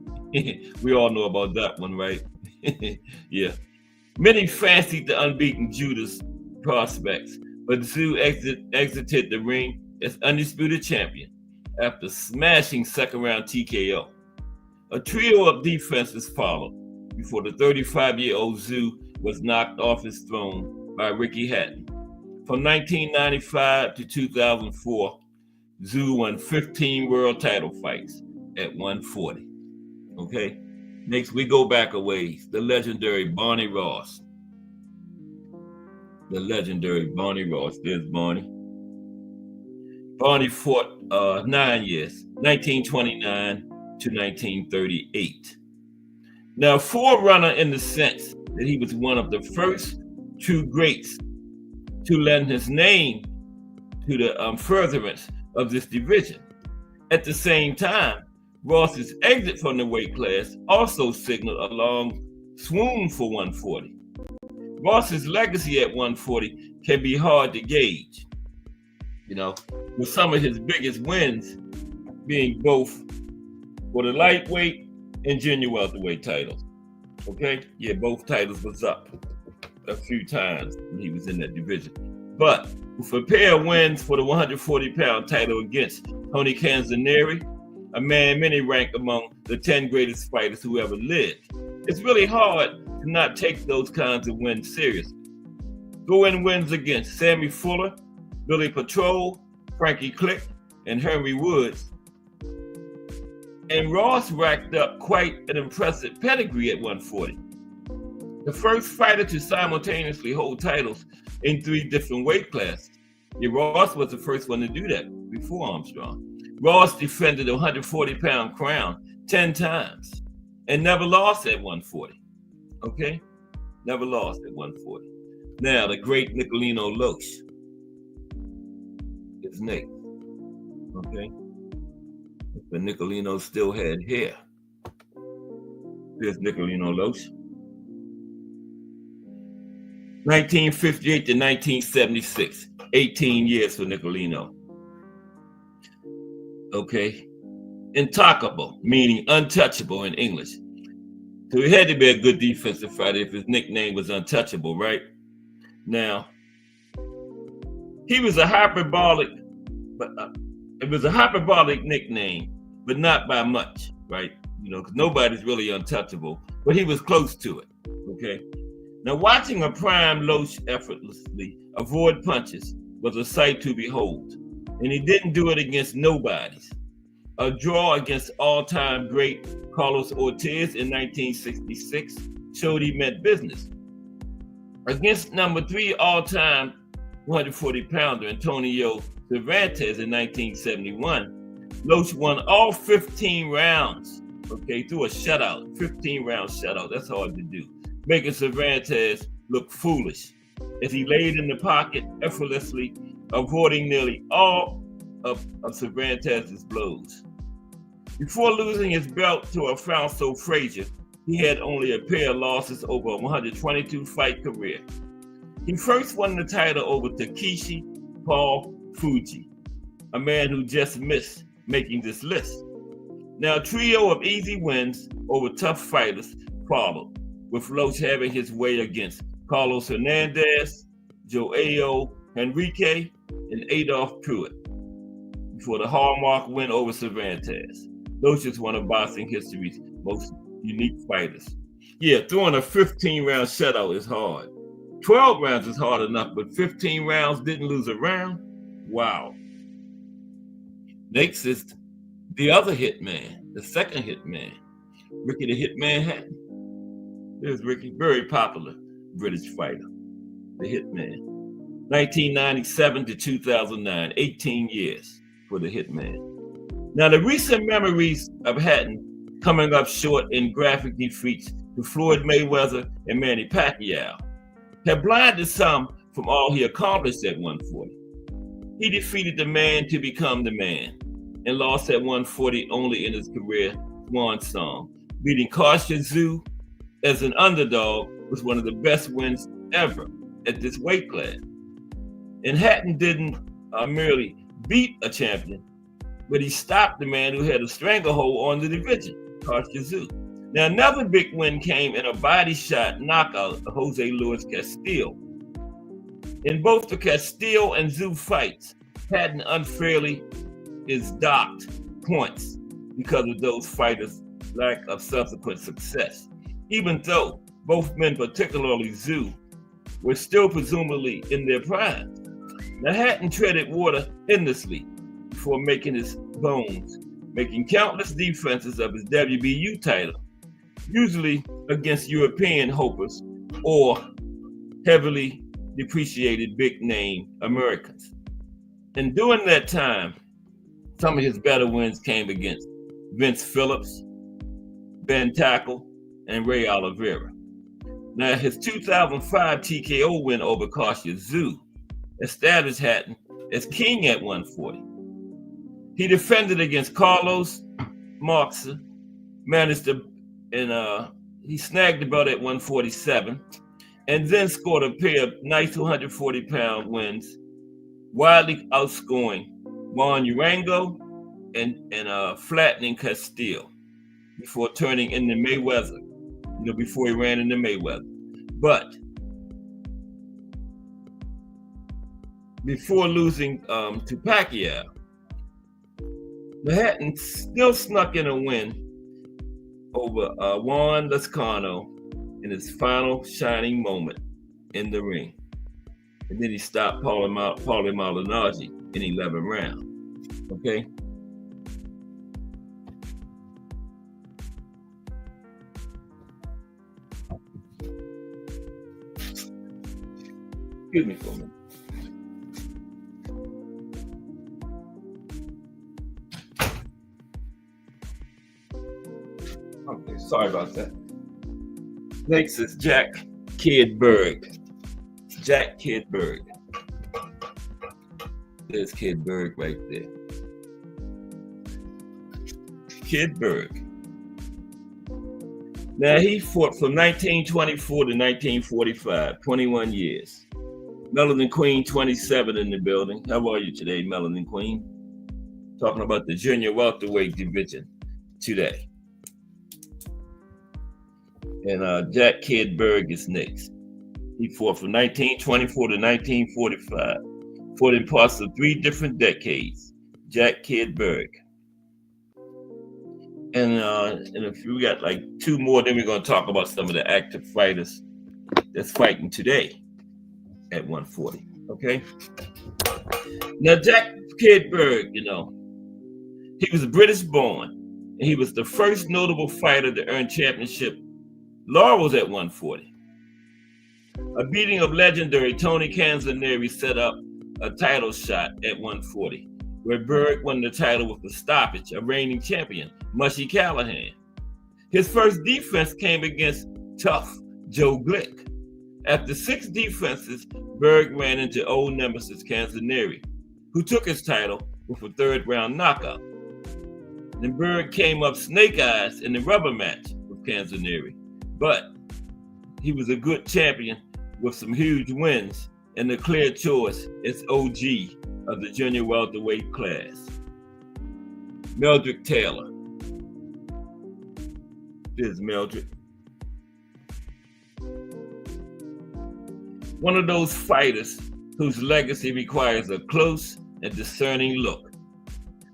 We all know about that one, right? Yeah. Many fancied the unbeaten Judah's prospects, but Tszyu exited the ring as undisputed champion after smashing 2nd-round TKO. A trio of defenses followed before the 35-year-old Tszyu was knocked off his throne by Ricky Hatton. From 1995 to 2004, Tszyu won 15 world title fights at 140. Okay? Next, we go back a ways. The legendary Barney Ross. The legendary Barney Ross. There's Barney. Barney fought 9 years, 1929 to 1938. Now, forerunner in the sense that he was one of the first true greats to lend his name to the furtherance of this division. At the same time, Ross's exit from the weight class also signaled a long swoon for 140. Ross's legacy at 140 can be hard to gauge, with some of his biggest wins being both for the lightweight and junior welterweight titles. Okay? Yeah, both titles was up a few times when he was in that division. But with a pair of wins for the 140-pound title against Tony Canzoneri, a man many rank among the 10 greatest fighters who ever lived, it's really hard to not take those kinds of wins seriously. Go-in wins against Sammy Fuller, Billy Patrol, Frankie Click, and Henry Woods. And Ross racked up quite an impressive pedigree at 140. The first fighter to simultaneously hold titles in 3 different weight classes. Yeah, Ross was the first one to do that before Armstrong. Ross defended the 140-pound crown 10 times and never lost at 140. Okay? Never lost at 140. Now, the great Nicolino Loesch is next. Okay? But Nicolino still had hair. There's Nicolino Loesch. 1958 to 1976. 18 years for Nicolino. Okay. Intouchable, meaning untouchable in English. So he had to be a good defensive fighter if his nickname was Untouchable, right? Now, he was a hyperbolic but it was a hyperbolic nickname, but not by much, right? Because nobody's really untouchable, but he was close to it. Okay. Now, watching a prime Loesch effortlessly avoid punches was a sight to behold, and he didn't do it against nobodies. A draw against all-time great Carlos Ortiz in 1966 showed he meant business. Against number 3 all-time 140-pounder Antonio Cervantes in 1971, Loesch won all 15 rounds, okay, through a shutout, 15-round shutout. That's hard to do, making Cervantes look foolish as he laid in the pocket effortlessly, avoiding nearly all of Cervantes' blows. Before losing his belt to Alfonso Frazier, he had only a pair of losses over a 122-fight career. He first won the title over Takeshi Paul Fuji, a man who just missed making this list. Now, a trio of easy wins over tough fighters followed, with Loesch having his way against Carlos Hernandez, Joao Henrique, and Adolf Pruitt, before the hallmark win over Cervantes. Loesch is one of boxing history's most unique fighters. Yeah, throwing a 15-round shutout is hard. 12 rounds is hard enough, but 15 rounds, didn't lose a round? Wow. Next is the other hitman, the second hitman, Ricky the Hitman Hatton. There's Ricky, very popular British fighter, the Hitman. 1997 to 2009, 18 years for the Hitman. Now, the recent memories of Hatton coming up short in graphic defeats to Floyd Mayweather and Manny Pacquiao have blinded some from all he accomplished at 140. He defeated the man to become the man and lost at 140 only in his career swan song. Beating Kostya Tszyu as an underdog was one of the best wins ever at this weight class. And Hatton didn't merely beat a champion, but he stopped the man who had a stranglehold on the division, Kostya Tszyu. Now, another big win came in a body shot knockout of Jose Luis Castillo. In both the Castillo and Tszyu fights, Hatton unfairly is docked points because of those fighters' lack of subsequent success, even though both men, particularly Tszyu, were still presumably in their prime. Now, Hatton treaded water endlessly before making his bones, making countless defenses of his WBU title, usually against European hopers or heavily depreciated big-name Americans. And during that time, some of his better wins came against Vince Phillips, Ben Tackle, and Ray Oliveira. Now, his 2005 TKO win over Kostya Tszyu established Hatton as king at 140. He defended against Carlos Marxa, managed to, and he snagged the belt at 147, and then scored a pair of nice 240-pound wins, widely outscoring Juan Urango and flattening Castillo before turning into Mayweather, before he ran into Mayweather. But before losing to Pacquiao, Hatton still snuck in a win over Juan Lezcano in his final shining moment in the ring. And then he stopped Paulie Malignaggi in 11 rounds. Okay? Excuse me for a minute. Okay, sorry about that. Next is Jack Kid Berg. Jack Kid Berg. There's Kid Berg right there. Kid Berg. Now, he fought from 1924 to 1945, 21 years. Melanin Queen 27 in the building. How are you today, Melanin Queen? Talking about the junior welterweight division today. And Jack Kid Berg is next. He fought from 1924 to 1945, fought in parts of 3 different decades. Jack Kid Berg. And if we got like 2 more, then we're going to talk about some of the active fighters that's fighting today at 140. Okay. Now, Jack Kid Berg, he was British born, and he was the first notable fighter to earn championship laurels at 140. A beating of legendary Tony Canzoneri set up a title shot at 140, where Berg won the title with a stoppage, a reigning champion, Mushy Callahan. His first defense came against tough Joe Glick. After 6 defenses, Berg ran into old nemesis Canzoneri, who took his title with a 3rd-round knockout. Then Berg came up snake eyes in the rubber match with Canzoneri, but he was a good champion with some huge wins and the clear choice as OG of the junior welterweight class. Meldrick Taylor. This is Meldrick. One of those fighters whose legacy requires a close and discerning look.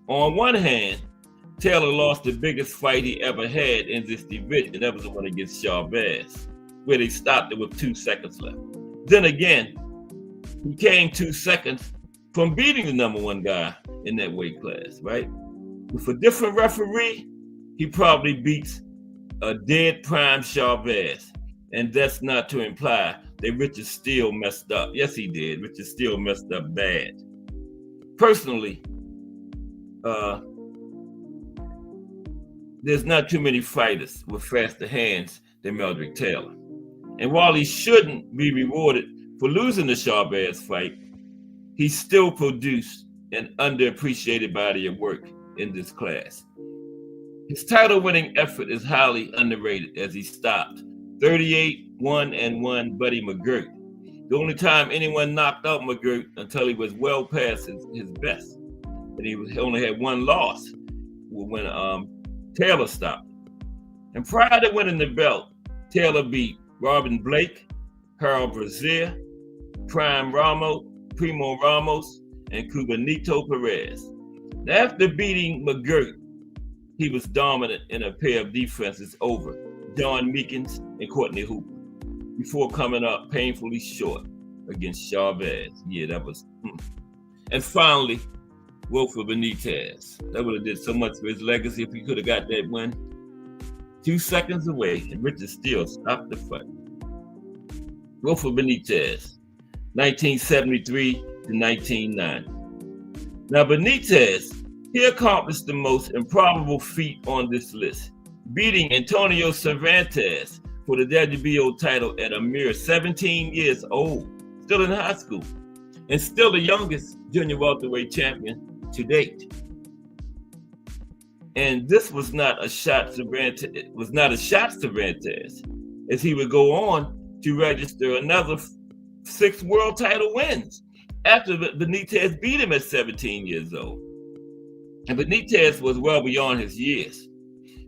On one hand, Taylor lost the biggest fight he ever had in this division. That was the one against Chavez, where they stopped it with 2 seconds left. Then again, he came 2 seconds from beating the number 1 guy in that weight class, right? With a different referee, he probably beats a dead prime Chavez. And that's not to imply that Richard Steele messed up. Yes, he did. Richard Steele messed up bad. Personally, there's not too many fighters with faster hands than Meldrick Taylor. And while he shouldn't be rewarded for losing the Chavez fight, he still produced an underappreciated body of work in this class. His title-winning effort is highly underrated as he stopped 38-1-1 Buddy McGirt. The only time anyone knocked out McGirt until he was well past his best. And he only had 1 loss when Taylor stopped. And prior to winning the belt, Taylor beat Robin Blake, Harold Brazier, Primo Ramos, and Cubanito Perez. Now, after beating McGirt, he was dominant in a pair of defenses over John Meekins and Courtney Hooper before coming up painfully short against Chavez. Yeah, that was. And finally, Wilfred Benitez. That would have did so much for his legacy if he could have got that win. 2 seconds away, and Richard Steele stopped the fight. Wilfred Benitez, 1973 to 1990. Now, Benitez, he accomplished the most improbable feat on this list, beating Antonio Cervantes for the WBO title at a mere 17 years old, still in high school, and still the youngest junior welterweight champion to date. And this was not a shot Cervantes, as he would go on to register another 6 world title wins after Benitez beat him at 17 years old. And Benitez was well beyond his years.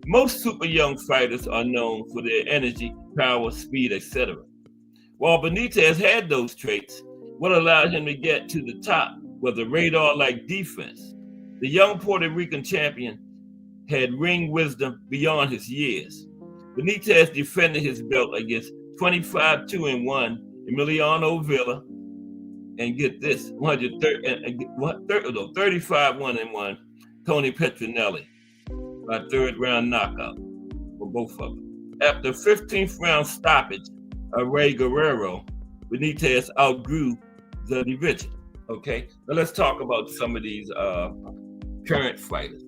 Most super young fighters are known for their energy, power, speed, etc. While Benitez had those traits, what allowed him to get to the top was a radar-like defense. The young Puerto Rican champion had ring wisdom beyond his years. Benitez defended his belt against 25-2-1 Emiliano Villa, and get this, 35-1-1 Tony Petronelli by 3rd-round knockout for both of them. After 15th round stoppage of Ray Guerrero, Benitez outgrew the division. Okay, now let's talk about some of these current fighters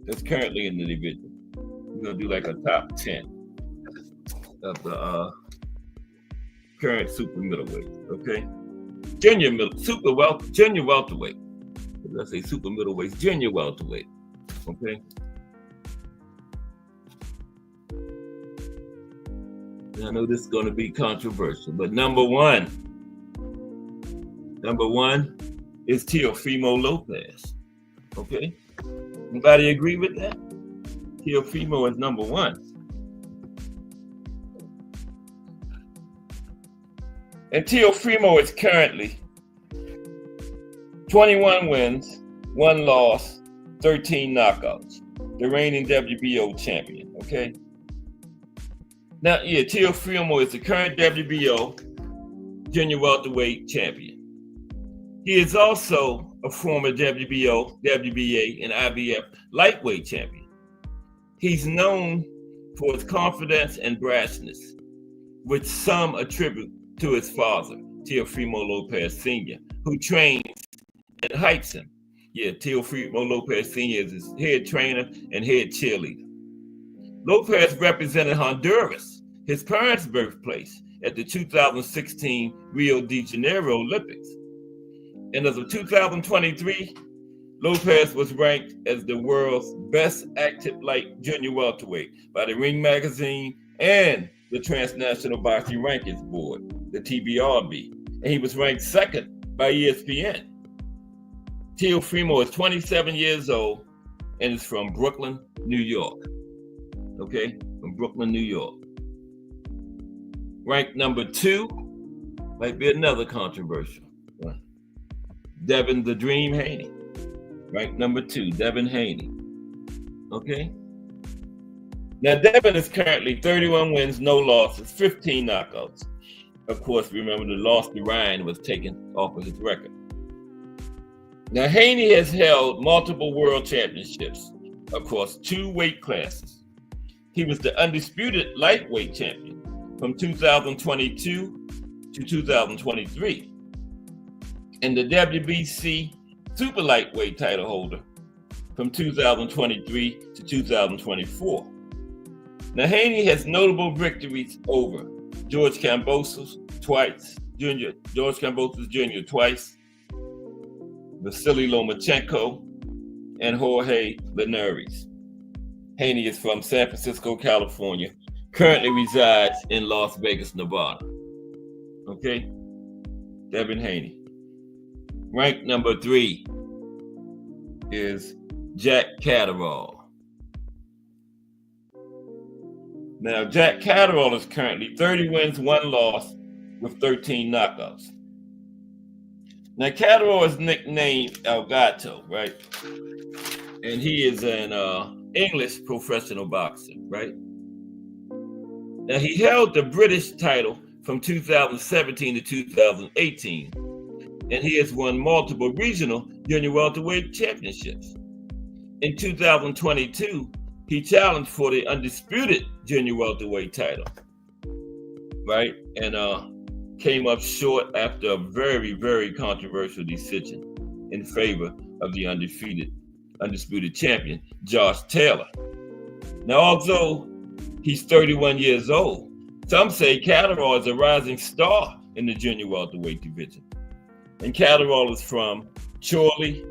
that's currently in the division. We're gonna do like a top 10 of the current super middleweight. Okay, junior welterweight. Let's say super middleweight, junior welterweight. Okay. And I know this is going to be controversial, but number one is Teofimo Lopez. Okay, anybody agree with that? Teofimo is number 1. And Teofimo is currently 21 wins, 1 loss, 13 knockouts. The reigning WBO champion, okay? Now, yeah, Teofimo is the current WBO junior welterweight champion. He is also a former WBO, WBA, and IBF lightweight champion. He's known for his confidence and brashness, which some attribute to his father, Teofimo Lopez Sr., who trains and hypes him. Yeah, Teofimo Lopez Sr. is his head trainer and head cheerleader. Lopez represented Honduras, his parents' birthplace, at the 2016 Rio de Janeiro Olympics. And as of 2023, Lopez was ranked as the world's best active light junior welterweight by the Ring Magazine and the Transnational Boxing Rankings Board, the TBRB, and he was ranked second by ESPN. Teofimo is 27 years old and is from Brooklyn, New York. Okay, from Brooklyn, New York. Ranked number 2, might be another controversial. Devin the Dream Haney. Ranked number 2, Devin Haney. Okay. Now, Devin is currently 31 wins, no losses, 15 knockouts. Of course, remember the loss to Ryan was taken off of his record. Now, Haney has held multiple world championships across 2 weight classes. He was the undisputed lightweight champion from 2022 to 2023, and the WBC super lightweight title holder from 2023 to 2024. Now, Haney has notable victories over George Kambosos Jr. twice, Vasily Lomachenko, and Jorge Linares. Haney is from San Francisco, California, currently resides in Las Vegas, Nevada. Okay, Devin Haney. Ranked number 3 is Jack Catterall. Now, Jack Catterall is currently 30 wins, 1 loss with 13 knockouts. Now, Catterall is nicknamed El Gato, right? And he is an English professional boxer, right? Now, he held the British title from 2017 to 2018, and he has won multiple regional junior welterweight championships. In 2022, he challenged for the undisputed junior welterweight title, right? And came up short after a very, very controversial decision in favor of the undisputed champion, Josh Taylor. Now, although he's 31 years old, some say Catterall is a rising star in the junior welterweight division. And Catterall is from Chorley,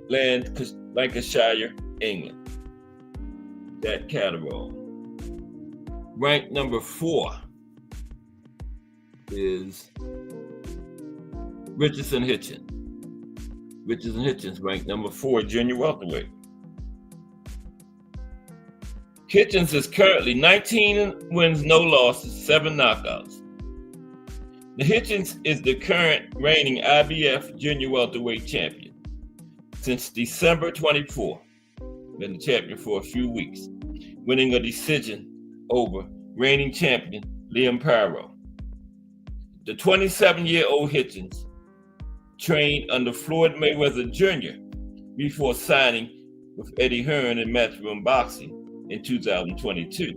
Lancashire, England. Jack Catterall. Ranked number 4 is Richardson Hitchens. Richardson Hitchens ranked number 4 junior welterweight. Hitchens is currently 19 wins, no losses, 7 knockouts. Now, Hitchens is the current reigning IBF junior welterweight champion since December 24. Been the champion for a few weeks, winning a decision over reigning champion Liam Paro. The 27-year-old Hitchens trained under Floyd Mayweather Jr. before signing with Eddie Hearn in Matchroom Boxing in 2022.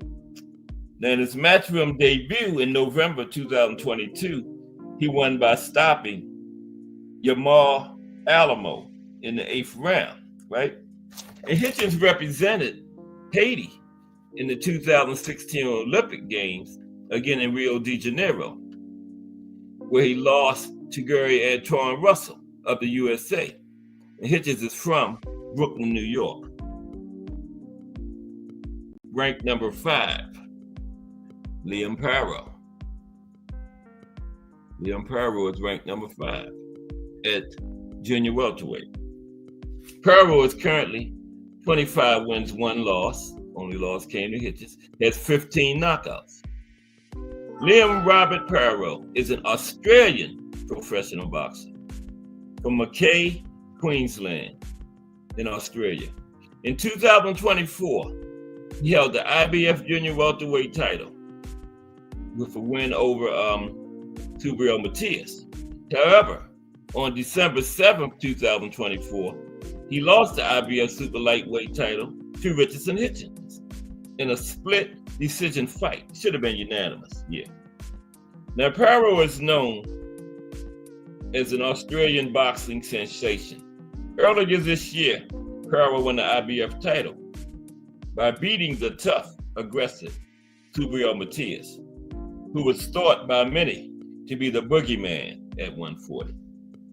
Now, in his Matchroom debut in November 2022, he won by stopping Yamar Alamo in the 8th round, right? And Hitchens represented Haiti in the 2016 Olympic Games, again in Rio de Janeiro, where he lost to Gary Antoine Russell of the USA. And Hitchens is from Brooklyn, New York. Ranked number 5, Liam Paro. Liam Paro is ranked number 5 at junior welterweight. Paro is currently 25 wins, 1 loss. Only loss came to Hitchens. Has 15 knockouts. Liam Robert Paro is an Australian professional boxer. from Mackay, Queensland, in Australia. In 2024, he held the IBF Junior Welterweight title with a win over Subriel Matias. However, on December 7th, 2024, he lost the IBF Super Lightweight title to Richardson Hitchens in a split decision fight. Should have been unanimous, yeah. Now, Paro is known as an Australian boxing sensation. Earlier this year, Paro won the IBF title by beating the tough, aggressive Subriel Matias, who was thought by many to be the boogeyman at 140.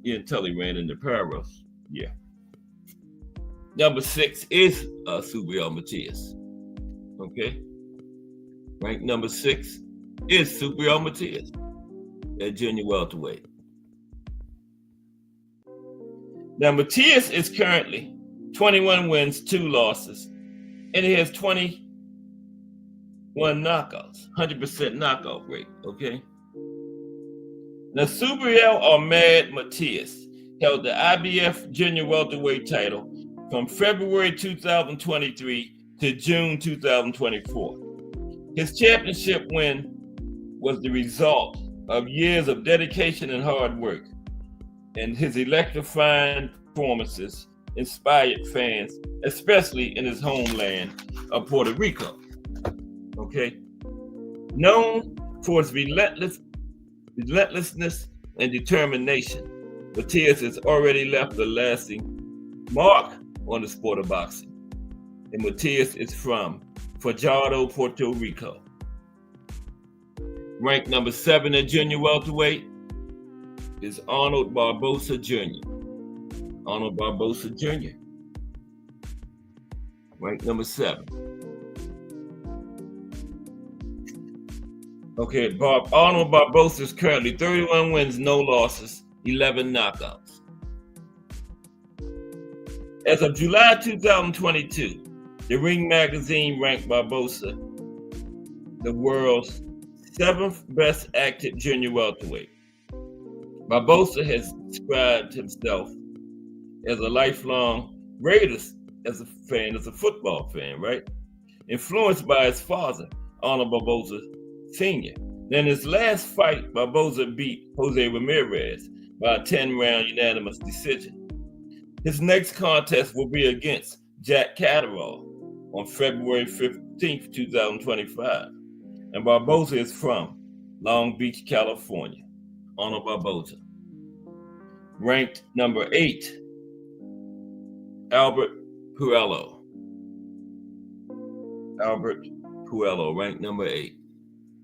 Until he ran into Paros. Yeah. Number 6 is Subriel Matias. Okay. Ranked number 6 is Subriel Matias at junior welterweight. Now, Matias is currently 21 wins, 2 losses, and he has 21 knockouts, 100% knockout rate, okay? Now, Subriel or Mad Matias held the IBF Junior Welterweight title from February 2023 to June 2024. His championship win was the result of years of dedication and hard work, and his electrifying performances inspired fans, especially in his homeland of Puerto Rico. Okay? Known for his relentlessness and determination, Matias has already left a lasting mark on the sport of boxing. And Matias is from Fajardo, Puerto Rico. Ranked number 7 at junior welterweight is Arnold Barbosa Jr. Arnold Barbosa Jr. Ranked number 7. Okay, Arnold Barbosa is currently 31 wins, no losses, 11 knockouts. As of July 2022, the Ring magazine ranked Barbosa the world's 7th best active junior welterweight. Barbosa has described himself as a lifelong Raiders as a football fan, right? Influenced by his father, Arnold Barbosa Sr. In his last fight, Barbosa beat Jose Ramirez by a 10-round unanimous decision. His next contest will be against Jack Catterall on February 15th, 2025. And Barbosa is from Long Beach, California. Arnold Barbosa. Ranked number 8, Albert Puello. Albert Puello, ranked number 8.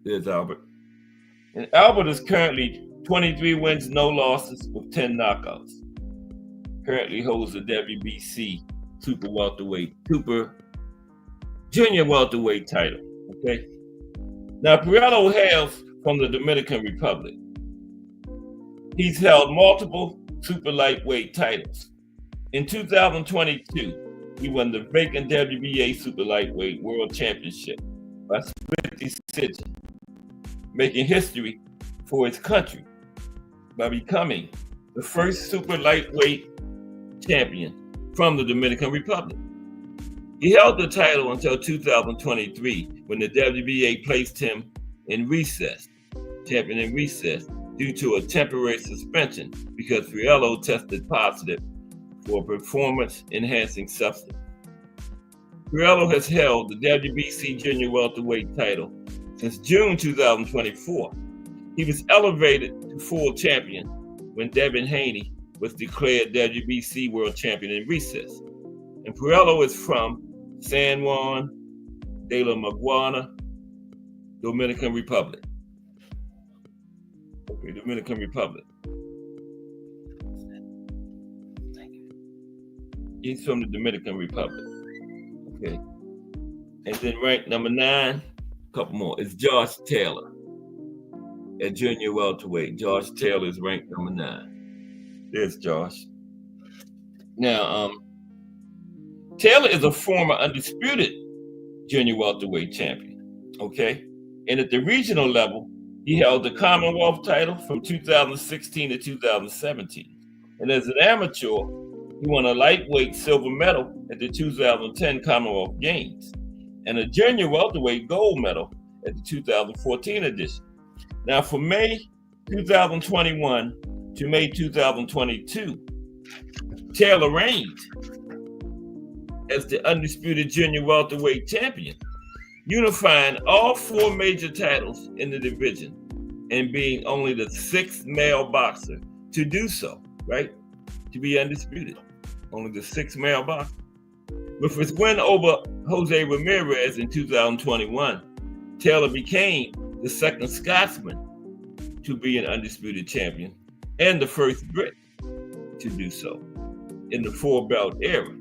There's Albert. And Albert is currently 23 wins, no losses, with 10 knockouts. Currently holds the WBC Super Junior Welterweight title. Okay. Now, Puello hails from the Dominican Republic. He's held multiple super lightweight titles. In 2022, he won the vacant WBA Super Lightweight World Championship by split decision, making history for his country by becoming the first super lightweight champion from the Dominican Republic. He held the title until 2023, when the WBA placed him in recess, champion in recess, due to a temporary suspension because Puello tested positive for a performance-enhancing substance. Puello has held the WBC Junior Welterweight title since June 2024. He was elevated to full champion when Devin Haney was declared WBC World Champion in recess. And Puello is from San Juan de la Maguana, Dominican Republic. Okay, Dominican Republic. He's from the Dominican Republic. Okay. And then ranked number 9, a couple more, is Josh Taylor at junior welterweight. Josh Taylor is ranked number 9. There's Josh. Now, Taylor is a former undisputed junior welterweight champion, okay? And at the regional level, he held the Commonwealth title from 2016 to 2017. And as an amateur, he won a lightweight silver medal at the 2010 Commonwealth Games and a junior welterweight gold medal at the 2014 edition. Now, from May 2021 to May 2022, Taylor reigned as the undisputed junior welterweight champion, unifying all 4 major titles in the division and being only the 6th male boxer to do so, right? To be undisputed. Only the 6th male boxer. With his win over Jose Ramirez in 2021, Taylor became the 2nd Scotsman to be an undisputed champion and the 1st Brit to do so in the 4-belt era.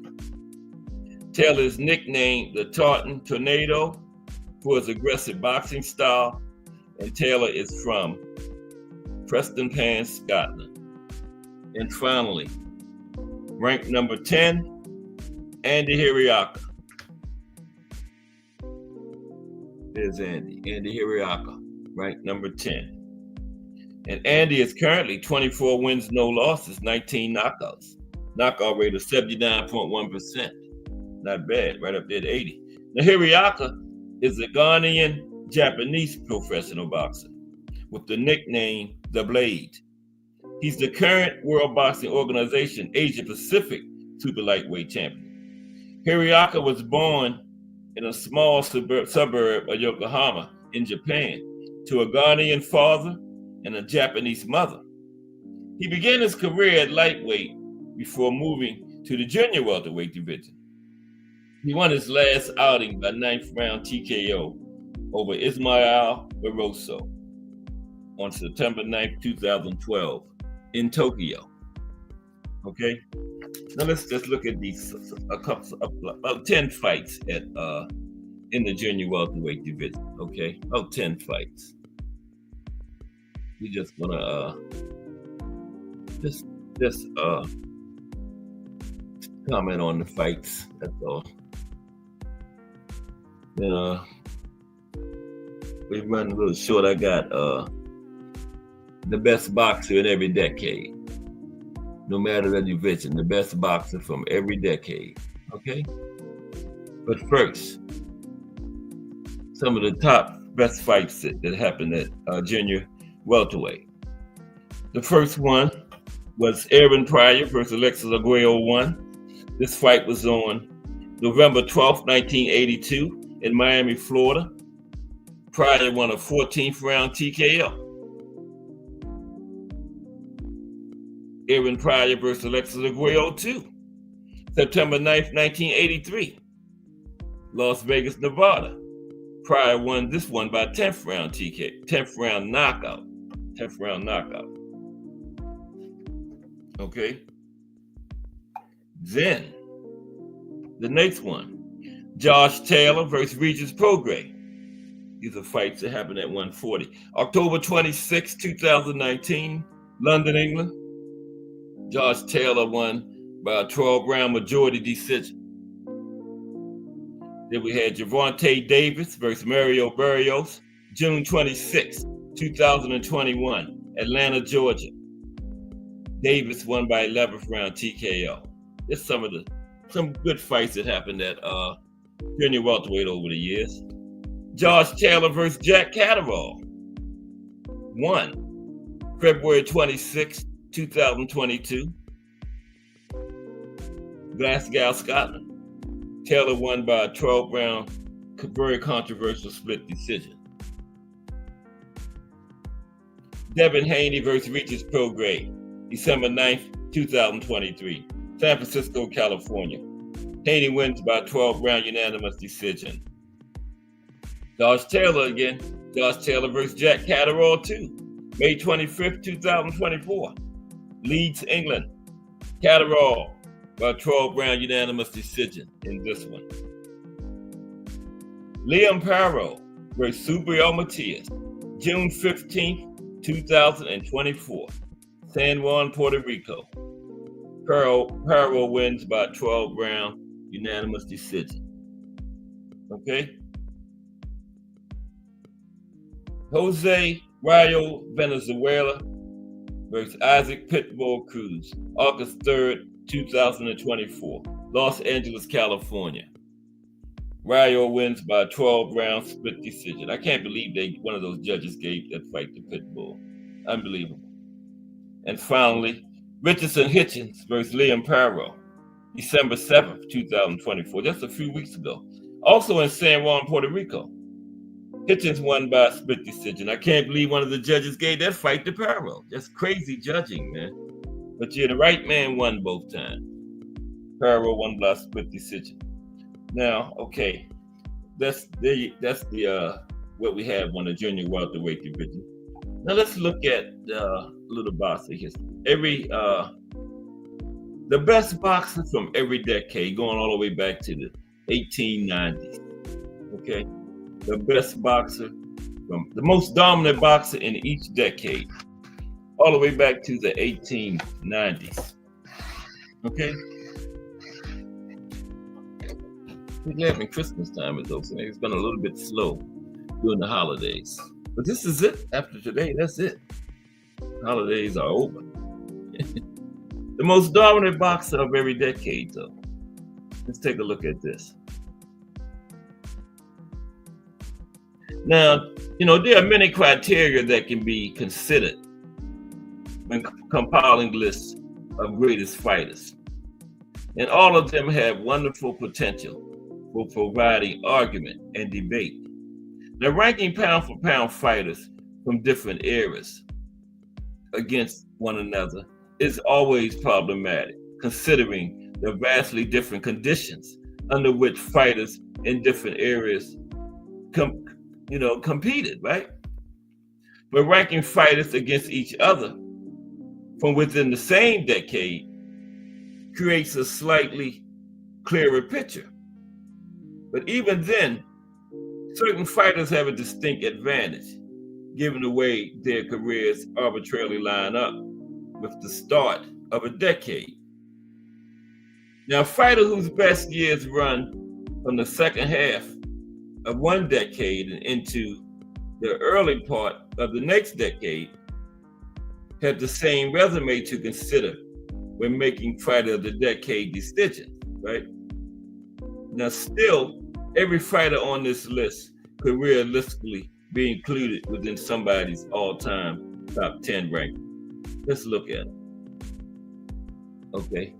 Taylor is nicknamed the Taunton Tornado for his aggressive boxing style, and Taylor is from Prestonpans, Scotland. And finally, ranked number 10, Andy Hiriaka. There's Andy Hiriaka, ranked number 10. And Andy is currently 24 wins, no losses, 19 knockouts. Knockout rate of 79.1%. Not bad, right up there to 80. Now, Hiriaka is a Ghanaian Japanese professional boxer with the nickname The Blade. He's the current World Boxing Organization Asia Pacific super lightweight champion. Hiriaka was born in a small suburb of Yokohama in Japan to a Ghanaian father and a Japanese mother. He began his career at lightweight before moving to the junior welterweight division. He won his last outing by 9th round TKO over Ismael Barroso on September 9th, 2012 in Tokyo. Okay, now let's just look at these about 10 fights at in the junior welterweight division. Okay, about 10 fights. We're just gonna just comment on the fights. That's all. Then we run a little short. I got the best boxer in every decade, no matter the division, the best boxer from every decade. Okay, but first, some of the top best fights that happened at junior welterweight. The first one was Aaron Pryor versus Alexis Arguello 1. This fight was on November 12th, 1982 in Miami, Florida. Pryor won a 14th round TKO. Aaron Pryor versus Alexis Arguello 2, September 9th, 1983, Las Vegas, Nevada. Pryor won this one by 10th round TK, 10th round knockout. Okay. Then, the next one, Josh Taylor versus Regis Prograis. These are fights that happened at 140. October 26, 2019, London, England. Josh Taylor won by a 12-round majority decision. Then we had Gervonta Davis versus Mario Barrios, June 26, 2021, Atlanta, Georgia. Davis won by 11th round TKO. There's some good fights that happened at junior welterweight over the years. Josh Taylor versus Jack Catterall. 1, February 26, 2022, Glasgow, Scotland. Taylor won by a 12-round, very controversial split decision. Devin Haney versus Regis Prograis, December 9th, 2023, San Francisco, California. Haney wins by a 12-round unanimous decision. Josh Taylor again. Josh Taylor versus Jack Catterall 2, May 25th, 2024, Leeds, England. Catterall by a 12-round unanimous decision in this one. Liam Paro versus Subriel Matias, June 15th, 2024, San Juan, Puerto Rico. Paro wins by a 12-round unanimous decision. Okay? Jose Rayo Venezuela versus Isaac Pitbull Cruz, August 3rd, 2024, Los Angeles, California. Rayo wins by 12 round split decision. I can't believe one of those judges gave that fight to Pitbull. Unbelievable. And finally, Richardson Hitchens versus Liam Paro, December 7th, 2024, just a few weeks ago. Also in San Juan, Puerto Rico. Hitchens won by a split decision. I can't believe one of the judges gave that fight to Paro. Just crazy judging, man. But the right man won both times. Paro won by a split decision. Now, okay, that's the what we have on the junior welterweight division. Now let's look at a little boxing history. The best boxer from every decade, going all the way back to the 1890s. Okay, the best boxer from the most dominant boxer in each decade, all the way back to the 1890s. Okay. We're having Christmas time with those things. It's been a little bit slow during the holidays. But this is it. After today, that's it. Holidays are over. The most dominant boxer of every decade, though. Let's take a look at this. Now, there are many criteria that can be considered when compiling lists of greatest fighters. And all of them have wonderful potential for providing argument and debate. Now, ranking pound for pound fighters from different eras against one another is always problematic, considering the vastly different conditions under which fighters in different areas competed, right? But ranking fighters against each other from within the same decade creates a slightly clearer picture. But even then, certain fighters have a distinct advantage, given the way their careers arbitrarily line up with the start of a decade. Now, a fighter whose best years run from the second half of one decade and into the early part of the next decade have the same resume to consider when making fighter of the decade decisions, right? Now, still, every fighter on this list could realistically be included within somebody's all-time top 10 ranking. Let's look at it. Okay,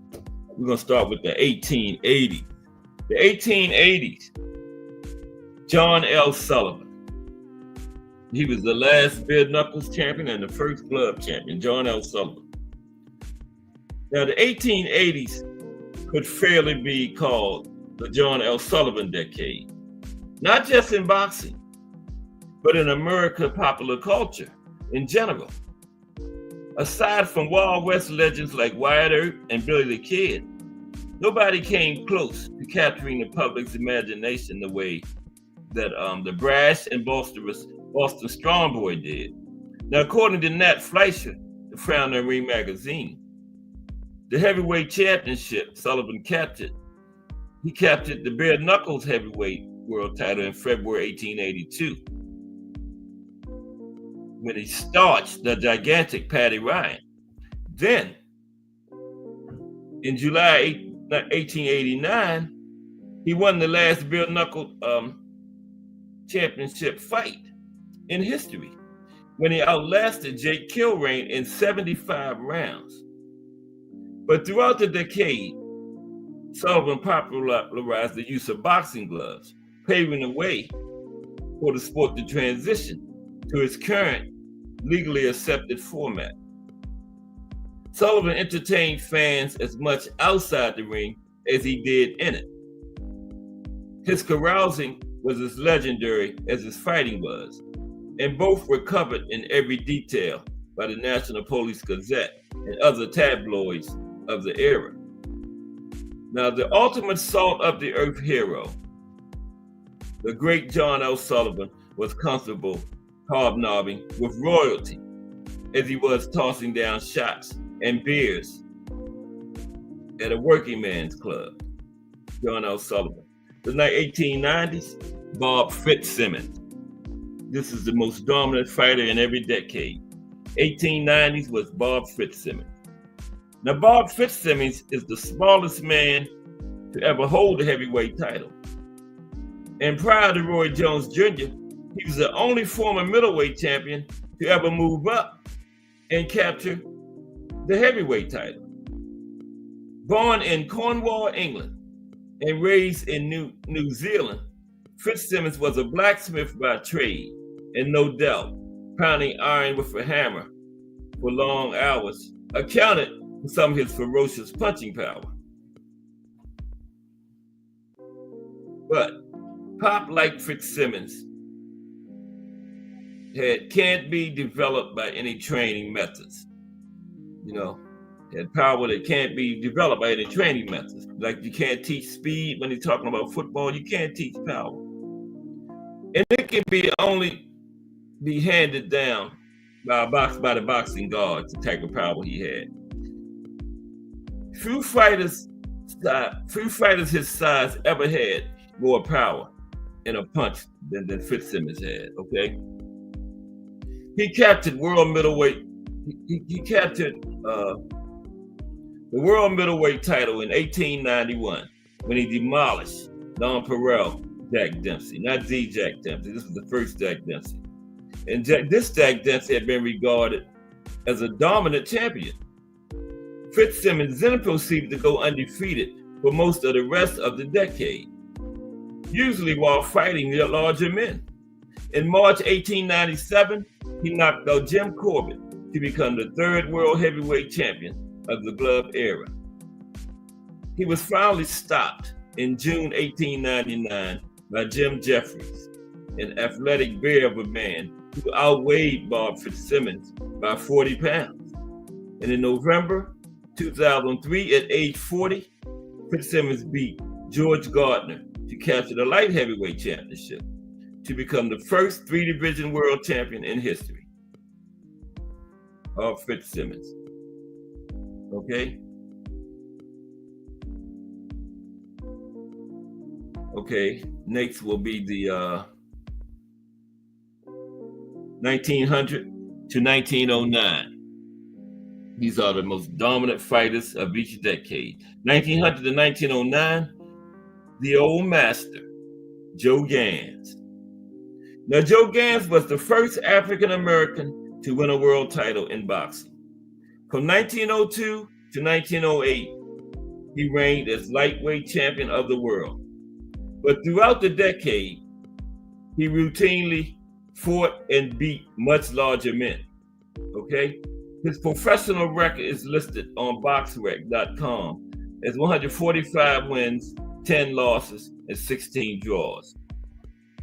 we're gonna start with the 1880s. The 1880s, John L. Sullivan. He was the last bare knuckles champion and the first glove champion, John L. Sullivan. Now, the 1880s could fairly be called the John L. Sullivan decade, not just in boxing, but in American popular culture in general. Aside from Wild West legends like Wyatt Earp and Billy the Kid, nobody came close to capturing the public's imagination the way that the brash and Boston Strong Boy did. Now, according to Nat Fleischer, the founder of Ring Magazine, the heavyweight championship Sullivan captured. He captured the bare knuckles heavyweight world title in February 1882, when he starched the gigantic Paddy Ryan. Then, in July 1889, he won the last bare knuckle championship fight in history, when he outlasted Jake Kilrain in 75 rounds. But throughout the decade, Sullivan popularized the use of boxing gloves, paving the way for the sport to transition to its current legally accepted format. Sullivan entertained fans as much outside the ring as he did in it. His carousing was as legendary as his fighting was, and both were covered in every detail by the National Police Gazette and other tabloids of the era. Now, the ultimate salt of the earth hero, the great John L. Sullivan, was comfortable hobnobbing with royalty as he was tossing down shots and beers at a working man's club. John L. Sullivan. The 1890s, Bob Fitzsimmons. This is the most dominant fighter in every decade. 1890s was Bob Fitzsimmons. Now, Bob Fitzsimmons is the smallest man to ever hold the heavyweight title. And prior to Roy Jones Jr., he was the only former middleweight champion to ever move up and capture the heavyweight title. Born in Cornwall, England, and raised in New Zealand, Fitzsimmons was a blacksmith by trade, and no doubt, pounding iron with a hammer for long hours accounted for some of his ferocious punching power. But Pop, like Fitzsimmons, can't be developed by any training methods. Had power that can't be developed by any training methods. Like you can't teach speed when you're talking about football, you can't teach power. And it can only be handed down by the boxing gods, the type of power he had. Few fighters his size ever had more power in a punch than Fitzsimmons had, okay? He captured world middleweight. He captured the world middleweight title in 1891 when he demolished non-Perel Jack Dempsey, not Z Jack Dempsey. This was the first Jack Dempsey. And this Jack Dempsey had been regarded as a dominant champion. Fitzsimmons then proceeded to go undefeated for most of the rest of the decade, usually while fighting the larger men. In March 1897, he knocked out Jim Corbett to become the third world heavyweight champion of the glove era. He was finally stopped in June 1899 by Jim Jeffries, an athletic bear of a man who outweighed Bob Fitzsimmons by 40 pounds. And in November 2003, at age 40, Fitzsimmons beat George Gardner to capture the light heavyweight championship to become the first three-division world champion in history of Fitzsimmons. Okay? Okay, next will be the 1900 to 1909. These are the most dominant fighters of each decade. 1900 to 1909, the old master, Joe Gans. Now, Joe Gans was the first African American to win a world title in boxing. From 1902 to 1908, he reigned as lightweight champion of the world. But throughout the decade, he routinely fought and beat much larger men. Okay? His professional record is listed on BoxRec.com as 145 wins, 10 losses, and 16 draws.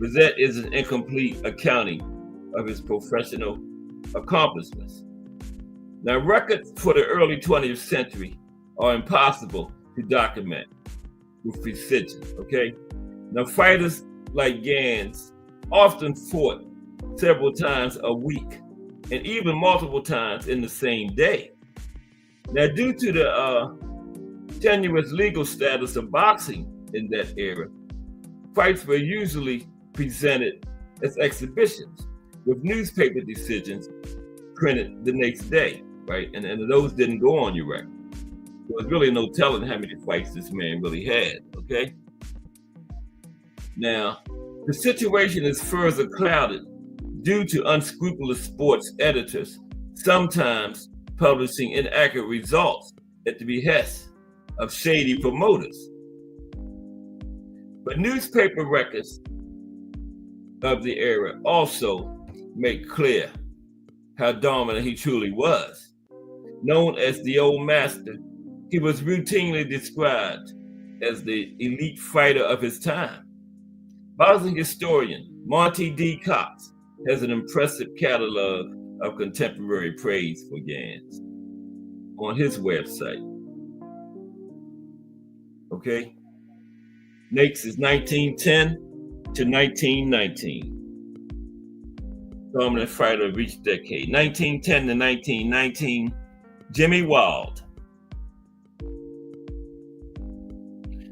But that is an incomplete accounting of his professional accomplishments. Now, records for the early 20th century are impossible to document with precision, okay? Now, fighters like Gans often fought several times a week and even multiple times in the same day. Now, due to the tenuous legal status of boxing in that era, fights were usually presented as exhibitions with newspaper decisions printed the next day, right? And those didn't go on your record. There was really no telling how many fights this man really had, okay? Now, the situation is further clouded due to unscrupulous sports editors sometimes publishing inaccurate results at the behest of shady promoters. But newspaper records of the era also make clear how dominant he truly was. Known as the Old Master, he was routinely described as the elite fighter of his time. Boxing historian Monty D. Cox has an impressive catalog of contemporary praise for Gans on his website. Okay? Next is 1910 to 1919. Dominant fighter of each decade. 1910 to 1919, Jimmy Wald.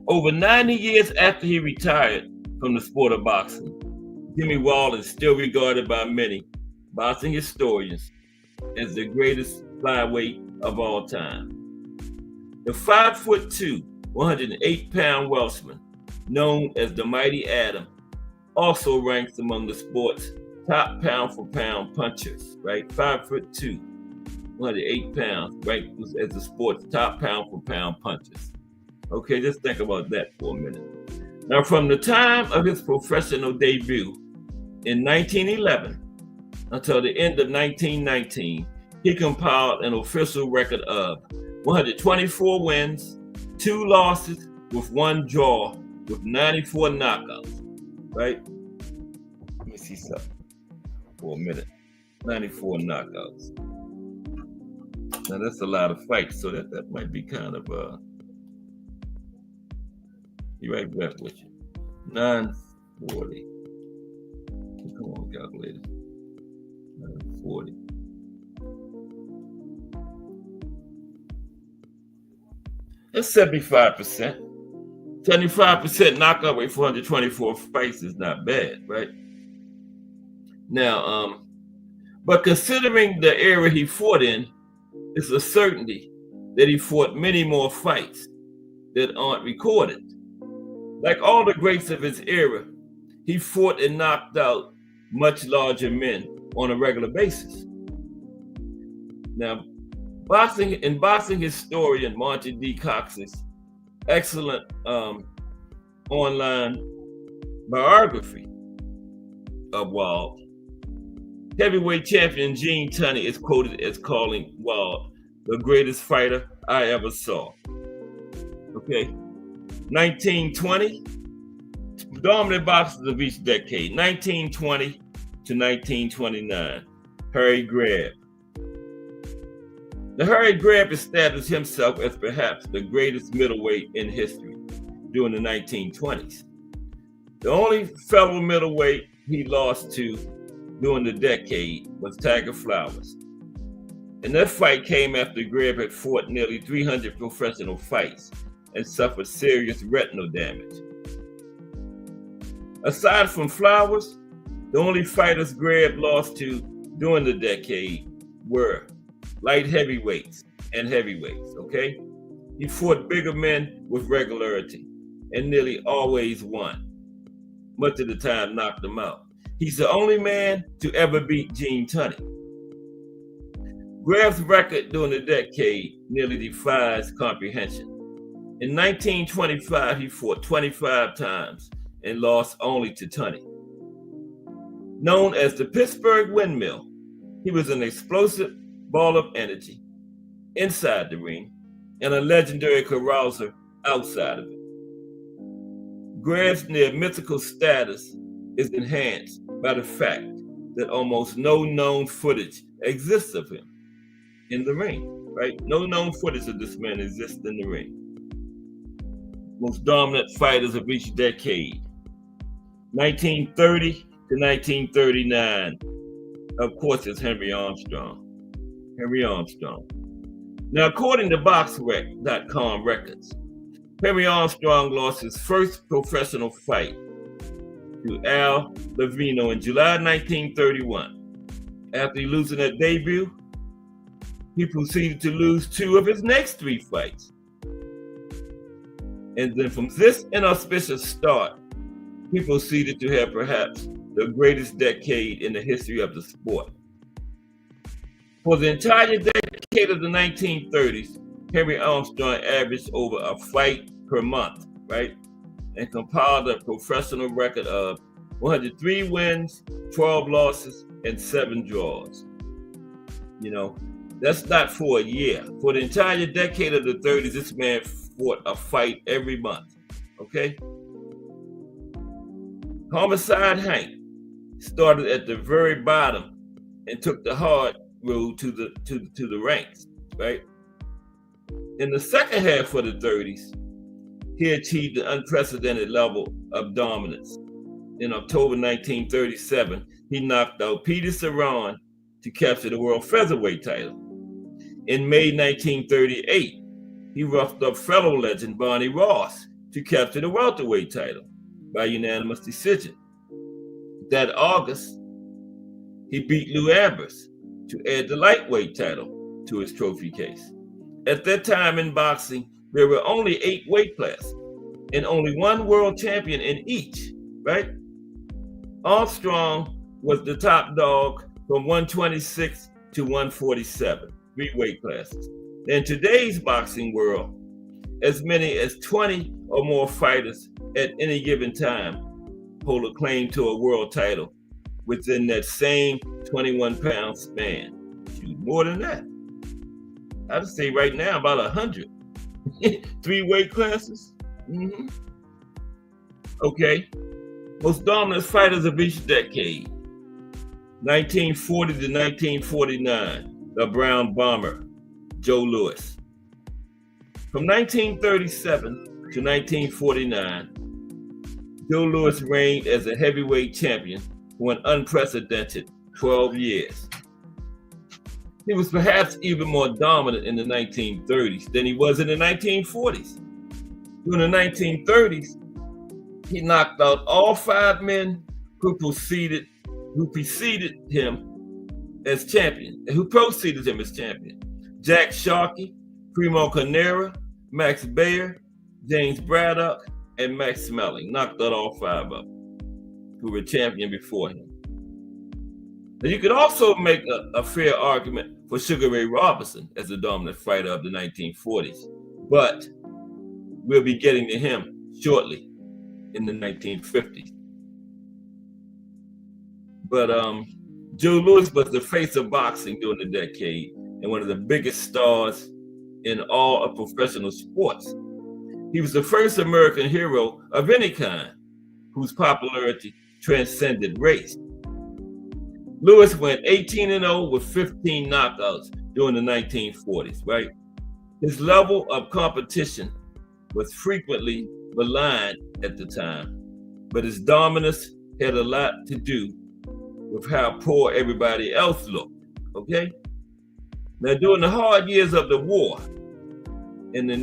Over 90 years after he retired from the sport of boxing, Jimmy Wald is still regarded by many boxing historians as the greatest flyweight of all time. The 5'2", 108-pound Welshman, known as the Mighty Atom, also ranks among the sport's top pound-for-pound punchers, right? 5'2", 108 pounds, ranked as the sport's top pound-for-pound punchers. Okay, just think about that for a minute. Now, from the time of his professional debut in 1911 until the end of 1919, he compiled an official record of 124 wins, 2 losses, with 1 draw, with 94 knockouts, right? Let me see something for a minute. 94 knockouts. Now, that's a lot of fights, so that might be kind of, be right back with you. 940. Come on, calculator. 940. That's 75%. 75% knockout rate for 124 fights is not bad, right? Now, but considering the era he fought in, it's a certainty that he fought many more fights that aren't recorded. Like all the greats of his era, he fought and knocked out much larger men on a regular basis. Now, boxing historian Monty D. Cox's excellent online biography of Wild, heavyweight champion Gene Tunney is quoted as calling Wild the greatest fighter I ever saw. Okay, 1920, dominant boxers of each decade, 1920 to 1929, Harry Greb. Now, Harry Greb established himself as perhaps the greatest middleweight in history during the 1920s. The only fellow middleweight he lost to during the decade was Tiger Flowers. And that fight came after Greb had fought nearly 300 professional fights and suffered serious retinal damage. Aside from Flowers, the only fighters Greb lost to during the decade were light heavyweights and heavyweights, okay? He fought bigger men with regularity and nearly always won. Much of the time knocked them out. He's the only man to ever beat Gene Tunney. Greb's record during the decade nearly defies comprehension. In 1925, he fought 25 times and lost only to Tunney. Known as the Pittsburgh Windmill, he was an explosive ball of energy inside the ring and a legendary carouser outside of it. Greb's near mythical status is enhanced by the fact that almost no known footage exists of him in the ring, right? No known footage of this man exists in the ring. Most dominant fighters of each decade, 1930 to 1939, of course, is Henry Armstrong. Henry Armstrong. Now, according to BoxRec.com records, Henry Armstrong lost his first professional fight to Al Lavino in July 1931. After losing that debut, he proceeded to lose 2 of his next 3 fights. And then from this inauspicious start, he proceeded to have perhaps the greatest decade in the history of the sport. For the entire decade of the 1930s, Henry Armstrong averaged over a fight per month, right? And compiled a professional record of 103 wins, 12 losses, and 7 draws. You know, that's not for a year. For the entire decade of the 30s, this man fought a fight every month, okay? Homicide Hank started at the very bottom and took the hard road to the ranks, right? In the second half of the 30s, he achieved an unprecedented level of dominance. In October 1937, he knocked out Peter Saran to capture the world featherweight title. In May 1938, he roughed up fellow legend Barney Ross to capture the welterweight title by unanimous decision. That August, he beat Lou Ambers to add the lightweight title to his trophy case. At that time in boxing, there were only 8 weight classes and only one world champion in each, right? Armstrong was the top dog from 126 to 147, 3 weight classes. In today's boxing world, as many as 20 or more fighters at any given time hold a claim to a world title within that same 21-pound span. Shoot, more than that. I'd say right now about 100. 3 weight classes. Mm-hmm. Okay. Most dominant fighters of each decade. 1940 to 1949, the Brown Bomber, Joe Louis. From 1937 to 1949, Joe Louis reigned as a heavyweight champion for an unprecedented 12 years. He was perhaps even more dominant in the 1930s than he was in the 1940s. During the 1930s, he knocked out all 5 men who preceded him as champion. Jack Sharkey, Primo Carnera, Max Baer, James Braddock, and Max Smelling. Knocked out all 5 of them who were champion before him. Now, you could also make a fair argument for Sugar Ray Robinson as the dominant fighter of the 1940s, but we'll be getting to him shortly in the 1950s. But Joe Louis was the face of boxing during the decade and one of the biggest stars in all of professional sports. He was the first American hero of any kind whose popularity transcended race. Louis went 18-0 with 15 knockouts during the 1940s, right? His level of competition was frequently maligned at the time, but his dominance had a lot to do with how poor everybody else looked, okay? Now, during the hard years of the war, in the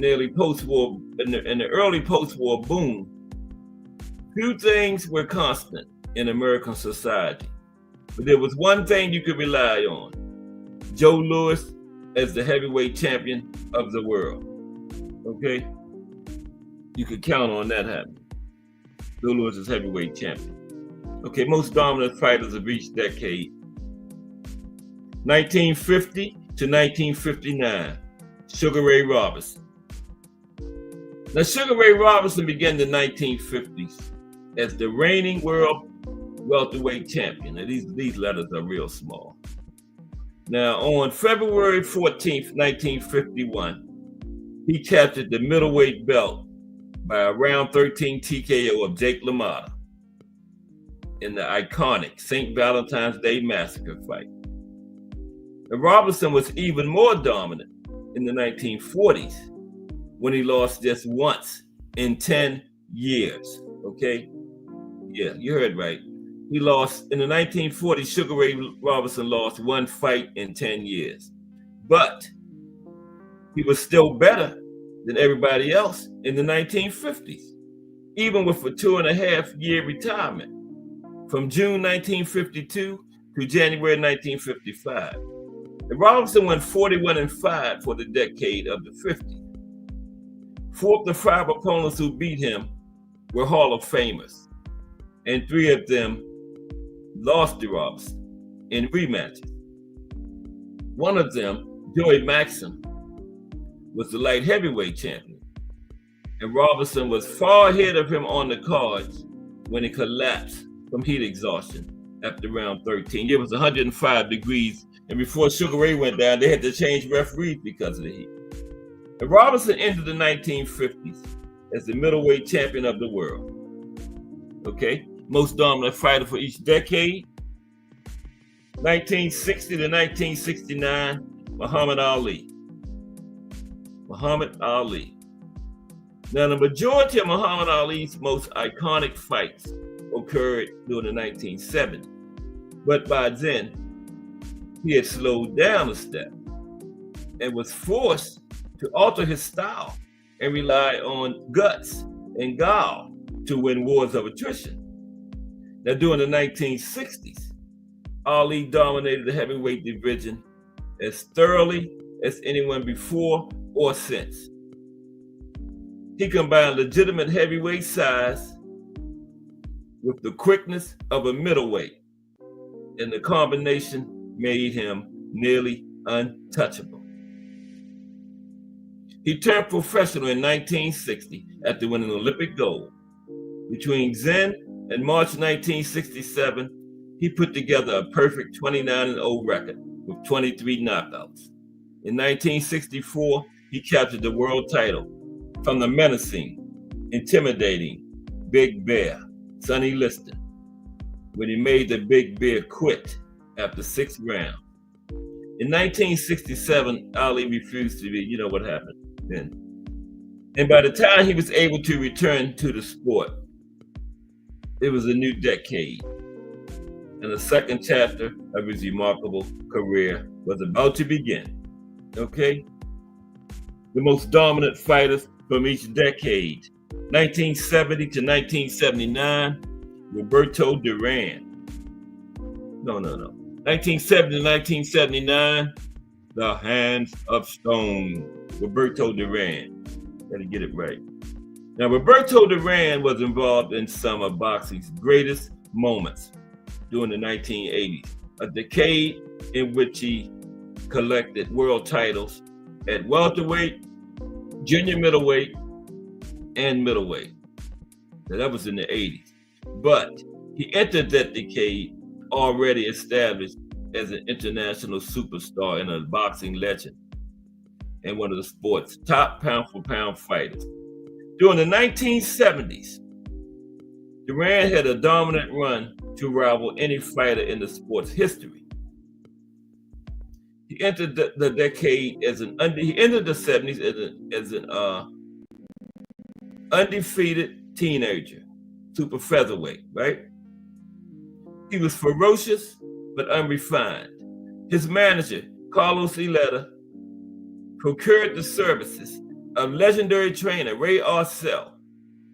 early post-war boom, few things were constant in American society. But there was one thing you could rely on: Joe Louis as the heavyweight champion of the world. Okay? You could count on that happening. Joe Louis is heavyweight champion. Okay, most dominant fighters of each decade. 1950 to 1959, Sugar Ray Robinson. Now, Sugar Ray Robinson began the 1950s as the reigning world welterweight champion. Now, these letters are real small. Now, on February 14th, 1951, he captured the middleweight belt by a round 13 TKO of Jake LaMotta in the iconic St. Valentine's Day Massacre fight. And Robinson was even more dominant in the 1940s when he lost just once in 10 years, okay? Yeah, you heard right. He lost, in the 1940s, Sugar Ray Robinson lost 1 fight in 10 years. But he was still better than everybody else in the 1950s, even with a 2.5-year retirement from June 1952 to January 1955. And Robinson went 41-5 for the decade of the 50s. 4 of the 5 opponents who beat him were Hall of Famers, and 3 of them lost to Robinson in rematches. One of them, Joey Maxim, was the light heavyweight champion, and Robinson was far ahead of him on the cards when he collapsed from heat exhaustion after round 13. It was 105 degrees, and before Sugar Ray went down, they had to change referees because of the heat. And Robinson ended the 1950s as the middleweight champion of the world. Okay, most dominant fighter for each decade. 1960 to 1969, Muhammad Ali. Muhammad Ali. Now, the majority of Muhammad Ali's most iconic fights occurred during the 1970s, but by then, he had slowed down a step and was forced to alter his style and rely on guts and gall to win wars of attrition. Now, during the 1960s, Ali dominated the heavyweight division as thoroughly as anyone before or since. He combined legitimate heavyweight size with the quickness of a middleweight, and the combination made him nearly untouchable. He turned professional in 1960 after winning Olympic gold. Between then and March 1967, he put together a perfect 29-0 record with 23 knockouts. In 1964, he captured the world title from the menacing, intimidating Big Bear, Sonny Liston, when he made the Big Bear quit after 6 rounds. In 1967, Ali refused to be, you know what happened then. And by the time he was able to return to the sport, it was a new decade, and the second chapter of his remarkable career was about to begin. Okay? The most dominant fighters from each decade, 1970 to 1979, Roberto Duran. No. 1970 to 1979, the Hands of Stone, Roberto Duran. Gotta get it right. Now, Roberto Duran was involved in some of boxing's greatest moments during the 1980s, a decade in which he collected world titles at welterweight, junior middleweight, and middleweight. Now, that was in the 80s. But he entered that decade already established as an international superstar and a boxing legend, and one of the sport's top pound-for-pound fighters. During the 1970s, Duran had a dominant run to rival any fighter in the sport's history. He entered the decade as he entered the 70s as an undefeated teenager, super featherweight, right? He was ferocious but unrefined. His manager, Carlos Ileta, procured the services of legendary trainer Ray Arcel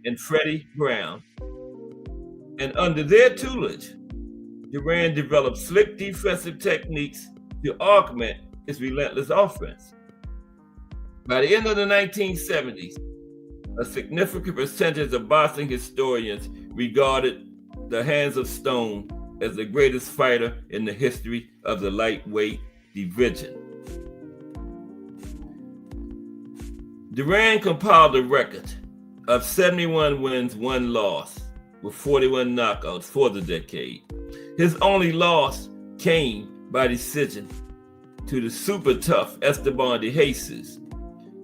and Freddie Brown, and under their tutelage, Duran developed slick defensive techniques to augment his relentless offense. By the end of the 1970s, a significant percentage of boxing historians regarded the Hands of Stone as the greatest fighter in the history of the lightweight division. Duran compiled a record of 71 wins, 1 loss, with 41 knockouts for the decade. His only loss came by decision to the super tough Esteban de Jesus.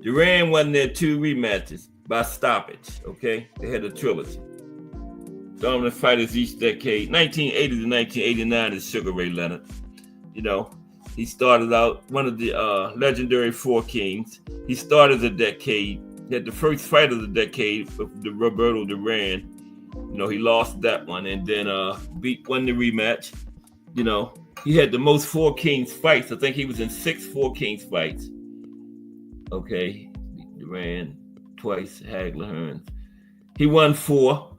Duran won their 2 rematches by stoppage, okay? They had a trilogy. Dominant fighters each decade. 1980 to 1989 is Sugar Ray Leonard. You know, he started out one of the legendary 4 Kings. He started the decade. He had the first fight of the decade with the Roberto Duran. You know, he lost that one and then won the rematch. You know, he had the most 4 Kings fights. I think he was in 6 4 Kings fights. Okay, Duran twice, Hagler, Hearns. He won 4,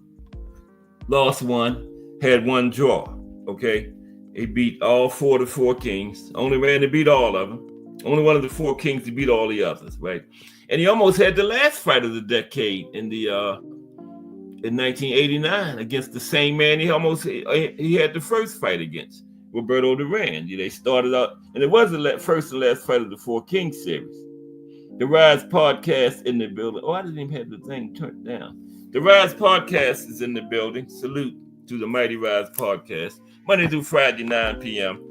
lost 1, had 1 draw. Okay, he beat all 4 of the 4 Kings. Only man to beat all of them. Only one of the 4 Kings to beat all the others, right? And he almost had the last fight of the decade in 1989 against the same man he had the first fight against, Roberto Duran. They started out, and it was the first and last fight of the 4 Kings series. The Rise Podcast in the building. Oh, I didn't even have the thing turned down. The Rise Podcast is in the building. Salute to the Mighty Rise Podcast. Monday through Friday, 9 p.m.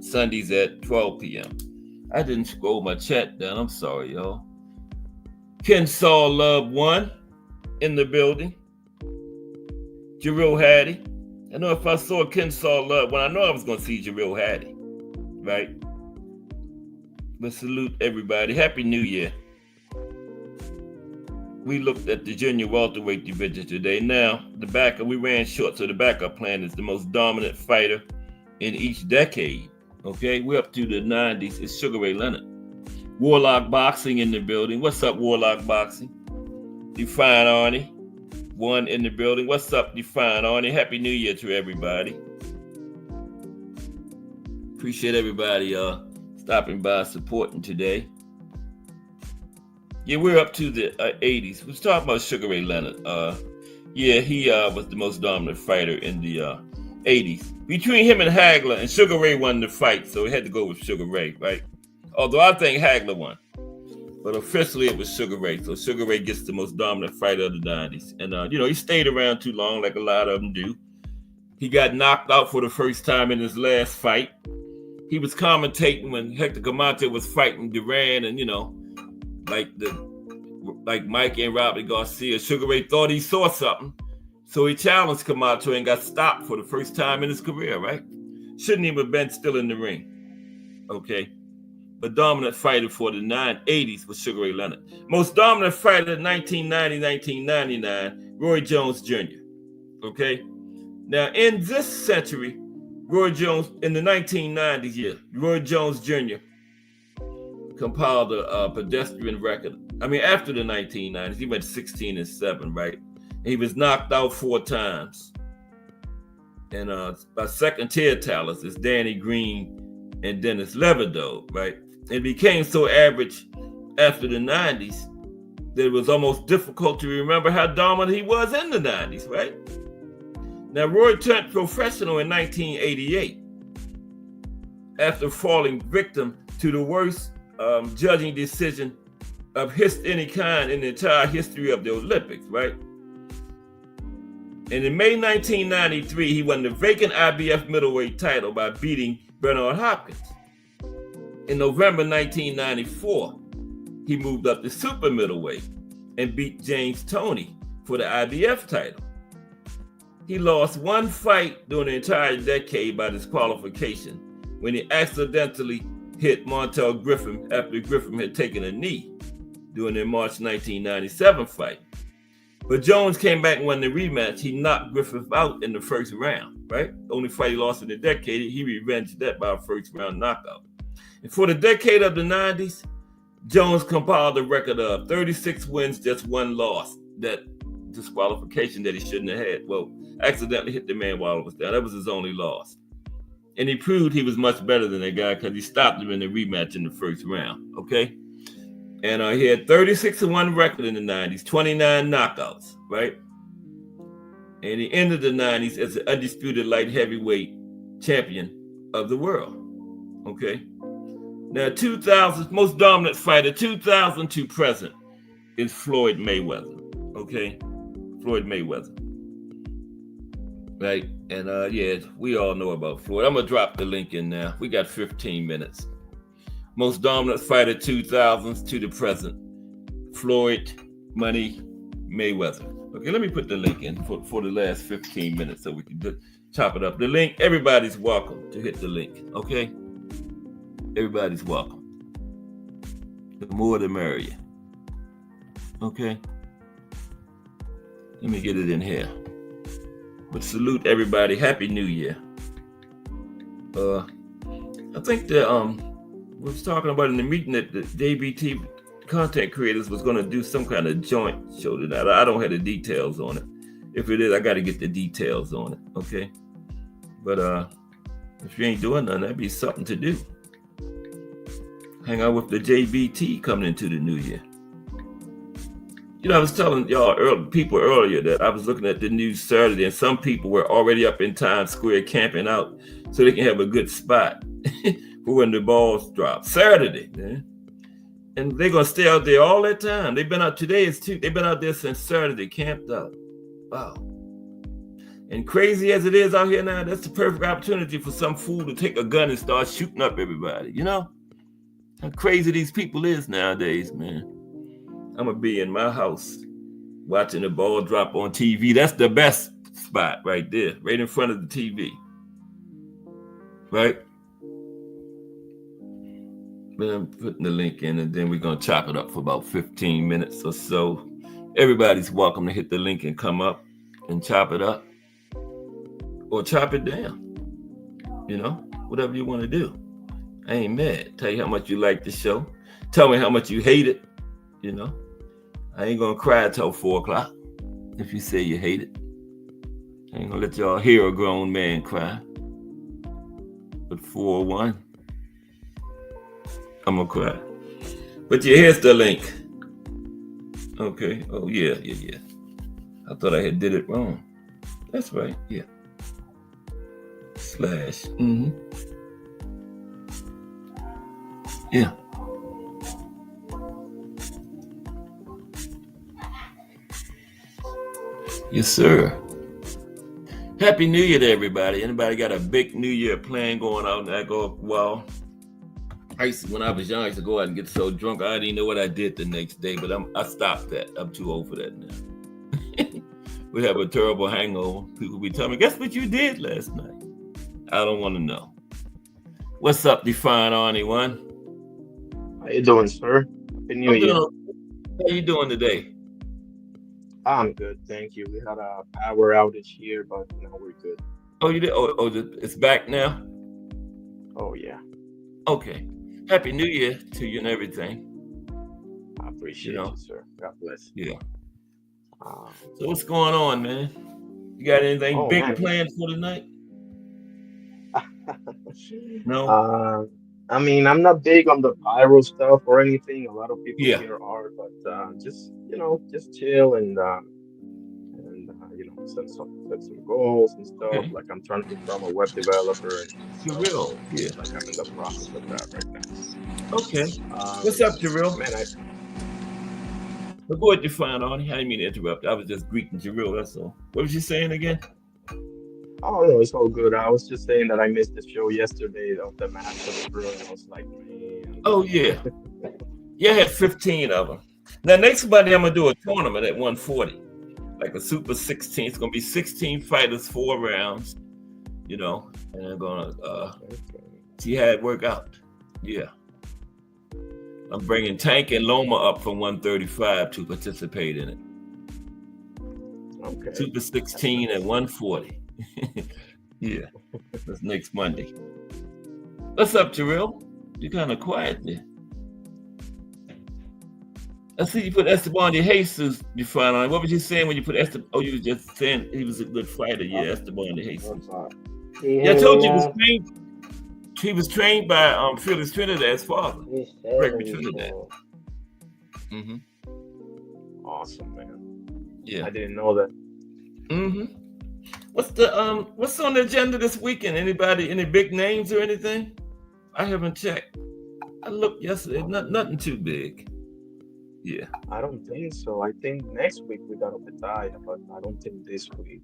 Sundays at 12 p.m. I didn't scroll my chat down. I'm sorry, y'all. Ken Saw Love 1 in the building. Jarrell Hattie. I know if I saw Ken Saw Love 1, I know I was going to see Jarrell Hattie, right? But salute everybody. Happy New Year. We looked at the junior welterweight division today. Now, we ran short, so the backup plan is the most dominant fighter in each decade. Okay, we're up to the 90s. It's Sugar Ray Leonard. Warlock Boxing in the building. What's up, Warlock Boxing? Define Arnie. 1 in the building. What's up, Define Arnie? Happy New Year to everybody. Appreciate everybody stopping by, supporting today. Yeah, we're up to the 80s. We're talking about Sugar Ray Leonard. He was the most dominant fighter in the 80s. Between him and Hagler, and Sugar Ray won the fight, so we had to go with Sugar Ray, right? Although I think Hagler won. But officially it was Sugar Ray. So Sugar Ray gets the most dominant fighter of the 90s. And, he stayed around too long, like a lot of them do. He got knocked out for the first time in his last fight. He was commentating when Hector Camacho was fighting Duran and, like Mike and Robbie Garcia. Sugar Ray thought he saw something. So he challenged Camacho and got stopped for the first time in his career, right? Shouldn't even have been still in the ring. Okay. But dominant fighter for the 80s was Sugar Ray Leonard. Most dominant fighter in 1990-1999, Roy Jones Jr. Okay? Now, in this century, Roy Jones, in the 1990s, Roy Jones Jr. compiled a pedestrian record. I mean, after the 1990s, he went 16-7, right? And he was knocked out 4 times. And by second-tier talents is Danny Green and Dennis Leverdeau, right? It became so average after the 90s that it was almost difficult to remember how dominant he was in the 90s, right? Now, Roy turned professional in 1988 after falling victim to the worst judging decision of any kind in the entire history of the Olympics, right? And in May 1993, he won the vacant IBF middleweight title by beating Bernard Hopkins. In November 1994, he moved up to super middleweight and beat James Toney for the IBF title. He lost one fight during the entire decade by disqualification when he accidentally hit Montel Griffin after Griffin had taken a knee during their March 1997 fight. But Jones came back and won the rematch. He knocked Griffin out in the first round, right? The only fight he lost in the decade, he revenged that by a first round knockout. And for the decade of the 90s, Jones compiled a record of 36 wins, just 1 loss. That disqualification that he shouldn't have had. Well, accidentally hit the man while it was down. That was his only loss. And he proved he was much better than that guy because he stopped him in the rematch in the first round, okay? And he had 36-1 record in the 90s, 29 knockouts, right? And he ended the 90s as an undisputed light heavyweight champion of the world, okay? Now, 2000's most dominant fighter, 2000 to present, is Floyd Mayweather, okay? Floyd Mayweather, right? And we all know about Floyd. I'm gonna drop the link in now. We got 15 minutes. Most dominant fighter, 2000s to the present, Floyd Money Mayweather. Okay, let me put the link in for the last 15 minutes so we can chop it up. The link, everybody's welcome to hit the link, okay? Everybody's welcome. The more the merrier. Okay? Let me get it in here. But salute everybody. Happy New Year. I think that we was talking about in the meeting that the JBT content creators was going to do some kind of joint show tonight. I don't have the details on it. If it is, I got to get the details on it. Okay? But if you ain't doing nothing, that'd be something to do. Hang out with the JBT coming into the new year. I was telling y'all people earlier that I was looking at the news Saturday, and some people were already up in Times Square camping out so they can have a good spot for when the balls drop. Saturday, man. And they're going to stay out there all that time. They've been out they've been out there since Saturday, camped out. Wow. And crazy as it is out here now, that's the perfect opportunity for some fool to take a gun and start shooting up everybody, How crazy these people is nowadays, man. I'm going to be in my house watching the ball drop on TV. That's the best spot right there, right in front of the TV. Right? But I'm putting the link in, and then we're going to chop it up for about 15 minutes or so. Everybody's welcome to hit the link and come up and chop it up. Or chop it down. Whatever you want to do. I ain't mad. Tell you how much you like the show. Tell me how much you hate it. I ain't gonna cry until 4 o'clock if you say you hate it. I ain't gonna let y'all hear a grown man cry. But 401. I'm gonna cry. But yeah, here's the link. Okay. Oh yeah. I thought I had did it wrong. That's right. Yeah. / Yeah. Yes, sir. Happy New Year to everybody. Anybody got a big New Year plan going on? I go, well, when I was young, I used to go out and get so drunk, I didn't even know what I did the next day, but I stopped that. I'm too old for that now. We have a terrible hangover. People be telling me, guess what you did last night? I don't want to know. What's up, Define Arnie One? How you doing, sir? Happy New I'm doing Year. okay. How you doing today? I'm good, thank you. We had a power outage here, but now we're good. Oh, you did? Oh, it's back now? Oh yeah, Okay. Happy New Year to you and everything. I appreciate you, sir. God bless. Yeah. Um, So what's going on, man? You got anything oh big man. planned for tonight? No? I mean, I'm not big on the pyro stuff or anything. A lot of people Yeah. here are, but just just chill and set some goals and stuff. Okay. Like I'm trying to become a web developer and You're stuff. real. So Yeah. like I'm in the process of that right now. Okay. What's Um, up, Jarrell? man, But go ahead, Define Arnie. I didn't mean to interrupt. I was just greeting Jarrell, that's all. What was you saying again? Oh no, it's all good. I was just saying that I missed the show yesterday of the match of the Bruin. I was like, man. Oh, yeah. Yeah, I had 15 of them. Now, next Monday, I'm going to do a tournament at 140. Like a Super 16. It's going to be 16 fighters, 4 rounds, and I'm going to see how it work out. Yeah. I'm bringing Tank and Loma up from 135 to participate in it. Okay. Super 16 and 140. Yeah. That's next Monday. What's up, Jarrell? You're kind of quiet there. I see you put Esteban de Jesus, Define on. What was you saying when you put Esteban? Oh, you were just saying he was a good fighter. Yeah, Esteban de Jesus. Yeah, I told you he was trained by Felix Trinidad's father, Gregory Trinidad. Mm-hmm. Awesome, man. Yeah. I didn't know that. Mm-hmm. What's on the agenda this weekend? Anybody, any big names or anything? I haven't checked. I looked yesterday. Nothing too big. Yeah. I don't think so. I think next week we got Obadiah, but I don't think this week.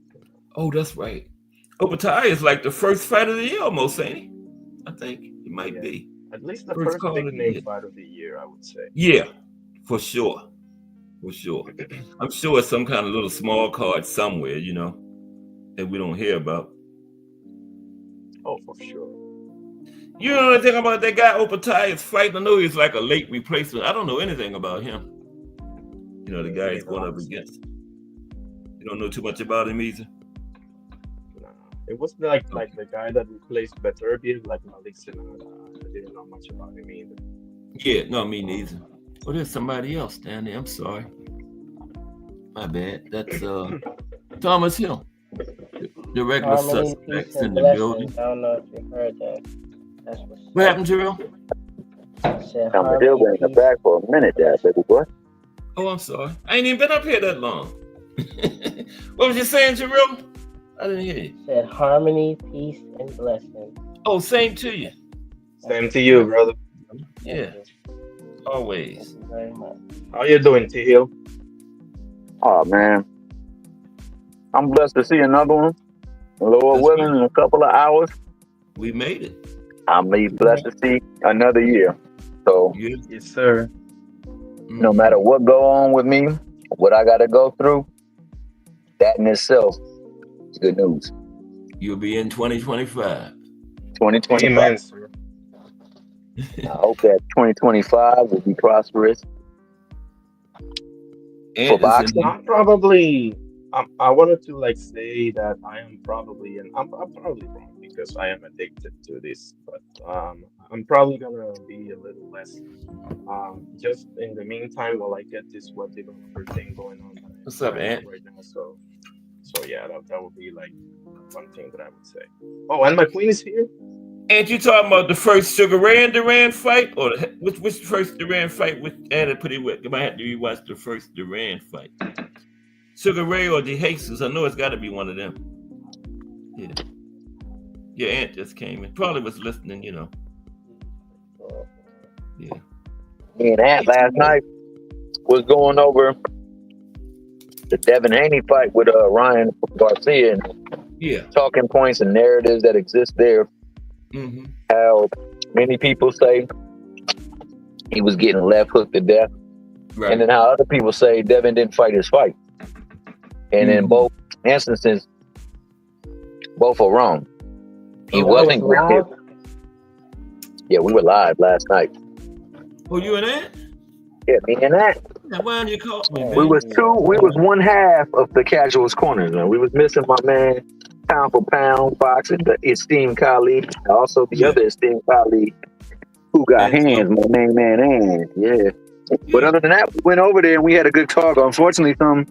Oh, that's right. Obadiah is like the first fight of the year almost, ain't he? I think he might be. At least the first big name fight of the year, I would say. Yeah, for sure. For sure. I'm sure it's some kind of little small card somewhere, that we don't hear about. Oh, for sure. You know anything about that guy Obadiah's fighting? I know he's like a late replacement. I don't know anything about him. The guy he's going up against. You don't know too much about him either? Nah. It was like the guy that replaced Beterbiev, like Malik Sinada. I didn't know much about him either. Yeah, no, me neither. Oh, there's somebody else down there. I'm sorry. My bad. That's Thomas Hill. The regular suspects in the building. I don't know if you heard that. What happened, Jarrell? Thomas Hill been in the back for a minute there, baby boy. Oh, I'm sorry. I ain't even been up here that long. What was you saying, Jarrell? I didn't hear you. Said harmony, peace, and blessing. Oh, same to you. Same to you, brother. Yeah. Always. Thank you very much. How you doing, T Hill? Oh man, I'm blessed to see another one. Lord willing, in a couple of hours, we made it. I'm blessed to see another year. So yes, sir. No matter what go on with me, what I got to go through, that in itself is good news. You'll be in 2025. 2025. Amen, sir. I hope that 2025 will be prosperous. And for boxing. I wanted to say that I am probably, and I'm probably wrong because I am addicted to this, but I'm probably gonna be a little less. Just in the meantime, while I get this web developer thing going on. What's up, Ant? Right now, so yeah, that would be like one thing that I would say. Oh, and my queen is here. Ain't you talking about the first Sugar Ray and Duran fight, or which first Duran fight? Which and put it with? You might have to rewatch the first Duran fight. Sugar Ray or De Jesus? I know it's got to be one of them. Yeah. Your aunt just came in. Probably was listening, you know. Yeah. Me and Aunt last night was going over the Devin Haney fight with Ryan Garcia and Yeah. talking points and narratives that exist there. Mm-hmm. How many people say he was getting left hooked to death, Right. and then how other people say Devin didn't fight his fight. And in both instances, both are wrong. He wasn't live? Yeah, we were live last night. Oh, you and that? Yeah, me and that. Yeah, why didn't you call me, man? We was one half of the casuals corners, man. We was missing my man, pound for pound, boxing, the esteemed colleague, also the other esteemed colleague who got hands, my main man, and yeah. But other than that, we went over there and we had a good talk. Unfortunately, some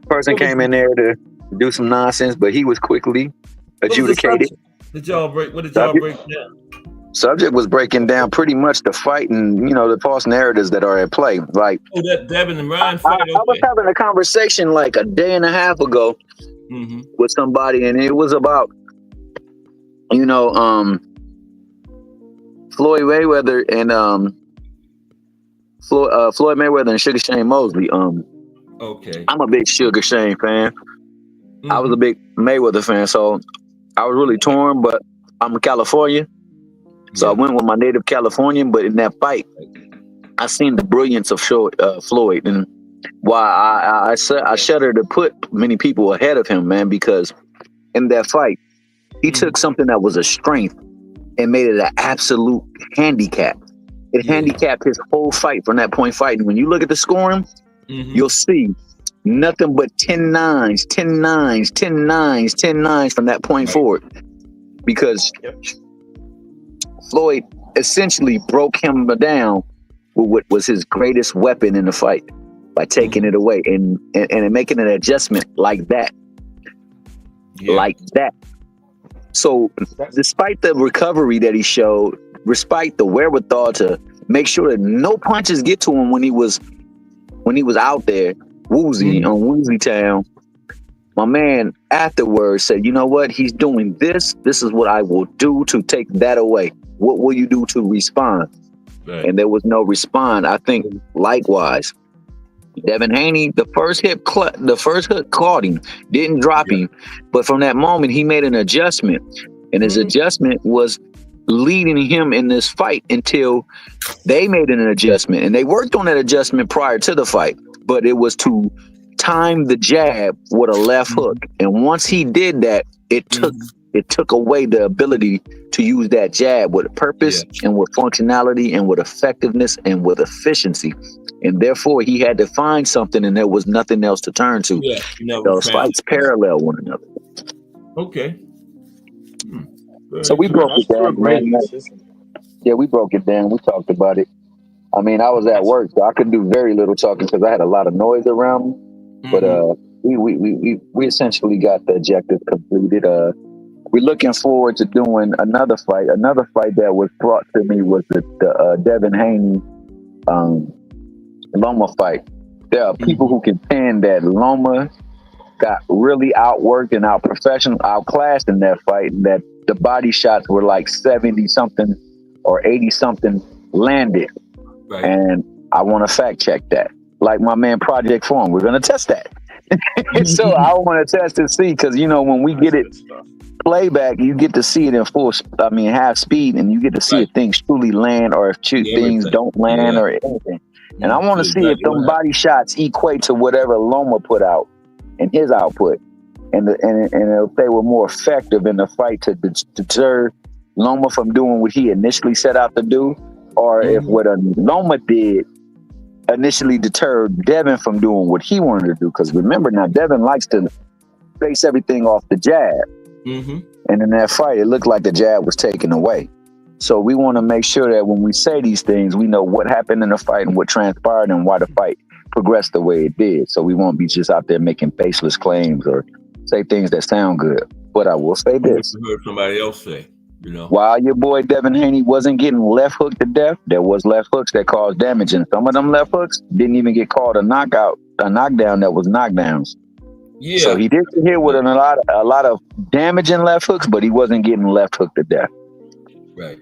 person came in there to do some nonsense, but he was quickly adjudicated. What did y'all break down? Subject was breaking down pretty much the fight and, you know, the false narratives that are at play. Like, that Devin and Ryan fight. I was having a conversation like a day and a half ago with somebody, and it was about, you know, Floyd Mayweather and Floyd Mayweather and Sugar Shane Mosley. Okay. I'm a big Sugar Shane fan. I was a big Mayweather fan, so I was really torn. But I'm a Californian, so I went with my native Californian. But in that fight, I seen the brilliance of Floyd, and why I shudder to put many people ahead of him, man. Because in that fight, he took something that was a strength and made it an absolute handicap. It handicapped his whole fight from that point fighting. When you look at the scoring, you'll see nothing but 10 nines, 10 nines, 10 nines, 10 nines from that point forward. Because Floyd essentially broke him down with what was his greatest weapon in the fight by taking it away and making an adjustment like that. Like that. So despite the recovery that he showed, despite the wherewithal to make sure that no punches get to him when he was out there woozy on Woozy Town, my man afterwards said, you know what, he's doing this. This is what I will do to take that away. What will you do to respond? Right. And there was no respond. I think likewise, Devin Haney, the first hit caught him, didn't drop him. But from that moment, he made an adjustment. And his adjustment was leading him in this fight until they made an adjustment. And they worked on that adjustment prior to the fight. But it was to time the jab with a left hook. And once he did that, it took away the ability to use that jab with purpose and with functionality and with effectiveness and with efficiency. And therefore, he had to find something, and there was nothing else to turn to. Yeah, those fights parallel one another. Okay. So we broke it down, man. Yeah, we broke it down. We talked about it. I mean, I was at work, so I could do very little talking because I had a lot of noise around me. But we essentially got the objective completed. We're looking forward to doing another fight. Another fight that was brought to me was the Devin Haney Loma fight. There are people who contend that Loma got really outworked and outclassed in that fight, and that the body shots were like 70 something or 80 something landed. Right. And I want to fact check that. Like my man Project Form, we're going to test that. So I want to test and see, because, you know, when we get it playback, you get to see it in half speed, and you get to see if things truly land or if things don't land or anything. And I want to see if them body shots equate to whatever Loma put out in his output, and if they were more effective in the fight to deter Loma from doing what he initially set out to do, or if what Loma did initially deterred Devin from doing what he wanted to do. Because remember, now Devin likes to base everything off the jab. And in that fight, it looked like the jab was taken away. So we want to make sure that when we say these things, we know what happened in the fight and what transpired and why the fight progressed the way it did. So we won't be just out there making baseless claims or say things that sound good. But I will say this. I heard somebody else say. You know. While your boy Devin Haney wasn't getting left hooked to death, there was left hooks that caused damage, and some of them left hooks didn't even get called a knockdown that was knockdowns. Yeah. So he did get hit with a lot of damaging left hooks, but he wasn't getting left hooked to death. Right.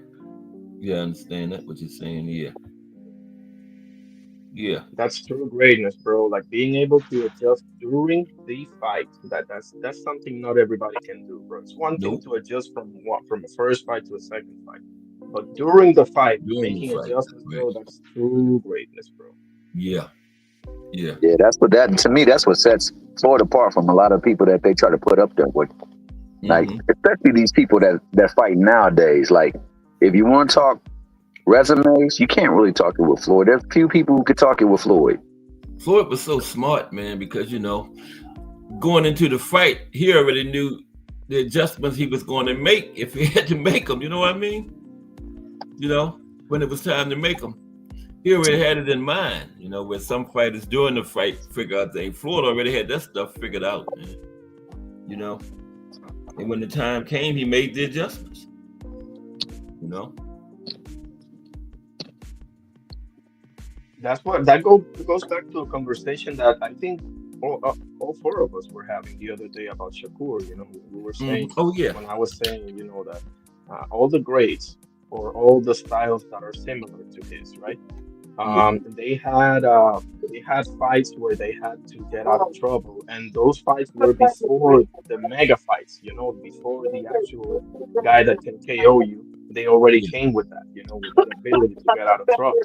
Yeah, I understand that. What you're saying. Yeah. Yeah. That's true greatness, bro. Like being able to adjust during the fight. That's something not everybody can do, bro. It's one thing Nope. to adjust from a first fight to a second fight, but during the fight, During the making fight. adjustments, Right. bro. That's true greatness, bro. Yeah. Yeah. Yeah, to me, that's what sets Floyd apart from a lot of people that they try to put up there with. Like, especially these people that fight nowadays. Like, if you want to talk resumes, you can't really talk it with Floyd. There's few people who could talk it with Floyd. Floyd was so smart, man, because going into the fight, he already knew the adjustments he was going to make if he had to make them. You know what I mean? When it was time to make them, he already had it in mind. Where some fighters during the fight figure out things. Floyd already had that stuff figured out, man. And when the time came, he made the adjustments. That's what that goes back to a conversation that I think all four of us were having the other day about Shakur. We were saying, Oh yeah, when I was saying, that all the greats or all the styles that are similar to his, right? They had fights where they had to get out of trouble, and those fights were before the mega fights. Before the actual guy that can KO you. They already came with that, with that ability to get out of trouble.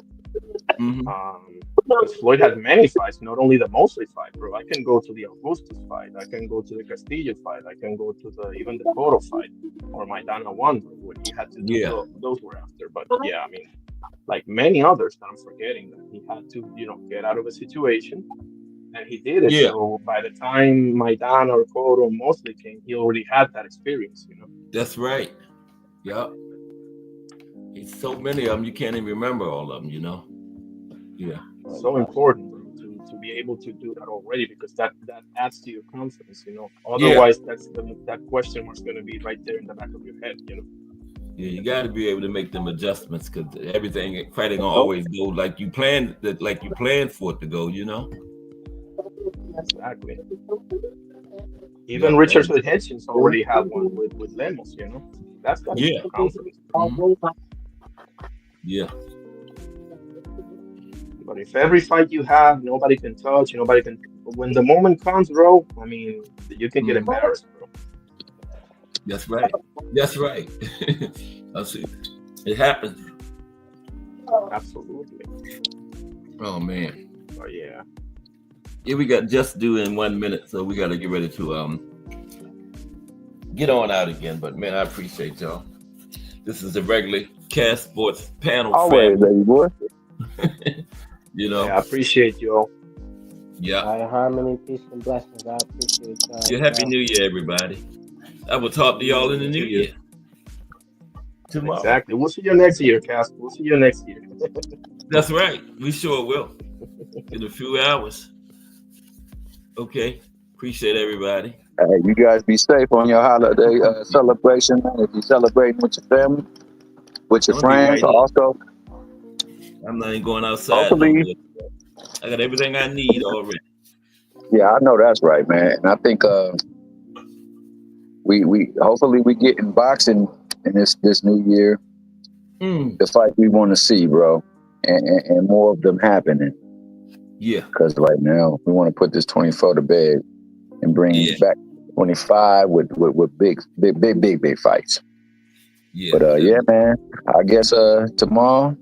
Because Floyd had many fights, not only the Mosley fight, bro. I can go to the Augustus fight, I can go to the Castillo fight, I can go to even the Cotto fight, or Maidana one, when he had to do those were after. But yeah, I mean, like many others that I'm forgetting, that he had to, get out of a situation, and he did it. Yeah. So by the time Maidana or Cotto or Mosley came, he already had that experience, That's right. Yep. It's so many of them, you can't even remember all of them, Yeah. So important, bro, to be able to do that already, because that adds to your confidence, Otherwise, that question mark's going to be right there in the back of your head, Yeah, you got to be able to make them adjustments, because fighting gonna always go like you planned for it to go, Exactly. Even Richardson Hitchens already had one with Lemos, That's got to be confidence. Yeah. But if every fight you have, nobody can touch, when the moment comes, bro, I mean, you can get embarrassed, bro. That's right. That's right. I see. It happens. Absolutely. Oh man. Oh yeah. Yeah, we got just due in 1 minute, so we got to get ready to get on out again. But man, I appreciate y'all. This is the regular Cast Sports panel. Always, baby boy. Yeah, I appreciate y'all. Yeah. High harmony, peace, and blessings. I appreciate y'all. Yeah, Happy New Year, everybody. I will talk to y'all in the new year. Tomorrow. Exactly. We'll see you next year, Cass. We'll see you next year. That's right. We sure will. In a few hours. Okay. Appreciate everybody. Hey, you guys be safe on your holiday celebration, man. If you're celebrating with your family, with your friends, also. I'm not even going outside. Hopefully, I got everything I need already. Yeah, I know that's right, man. And I think we hopefully we get in boxing in this new year. The fight we want to see, bro, and more of them happening. Yeah. Because right now we want to put this 24 to bed and bring back 25 with big fights. Yeah. But yeah, man. I guess tomorrow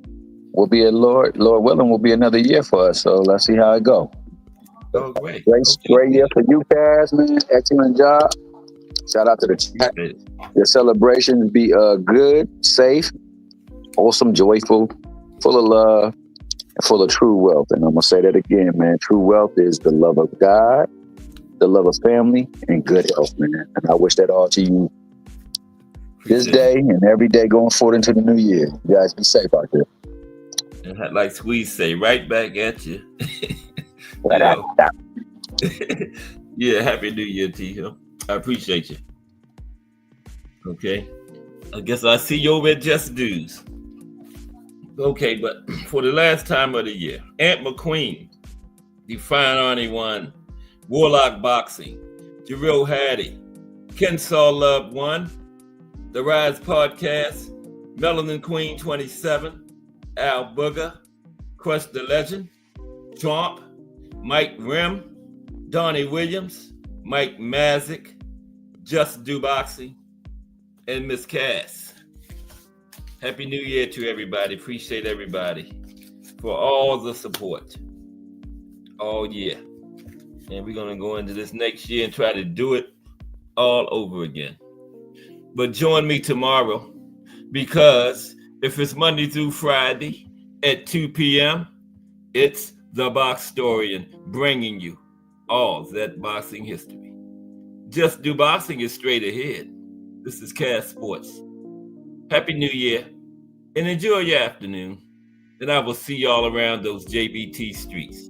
will be Lord willing, will be another year for us. So let's see how it go. Oh, great. Great year for you guys, man. Excellent job. Shout out to the chat. Your celebrations be good, safe, awesome, joyful, full of love, and full of true wealth. And I'm gonna say that again, man. True wealth is the love of God, the love of family, and good health, man. And I wish that all to you this day and every day going forward into the new year. You guys be safe out there. And like Squeeze say, right back at you. Yeah, Happy New Year to you. I appreciate you. Okay. I guess I see you over at Just Dues. Okay, but for the last time of the year, Ant McQueen, Define Arnie 1, Warlock Boxing, Jarrell Hattie, Kensaw Love 1, The Rise Podcast, Melanin Queen 27, Al Booger, Crush the Legend, Trump, Mike Rim, Donnie Williams, Mike Mazik, Just Do Boxing, and Miss Cass. Happy New Year to everybody. Appreciate everybody for all the support all year. And we're going to go into this next year and try to do it all over again. But join me tomorrow, because if it's Monday through Friday at 2 p.m., it's The Boxtorian bringing you all that boxing history. Just Do Boxing is straight ahead. This is Cass Sports. Happy New Year, and enjoy your afternoon. And I will see y'all around those JBT streets.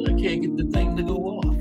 I can't get the thing to go off.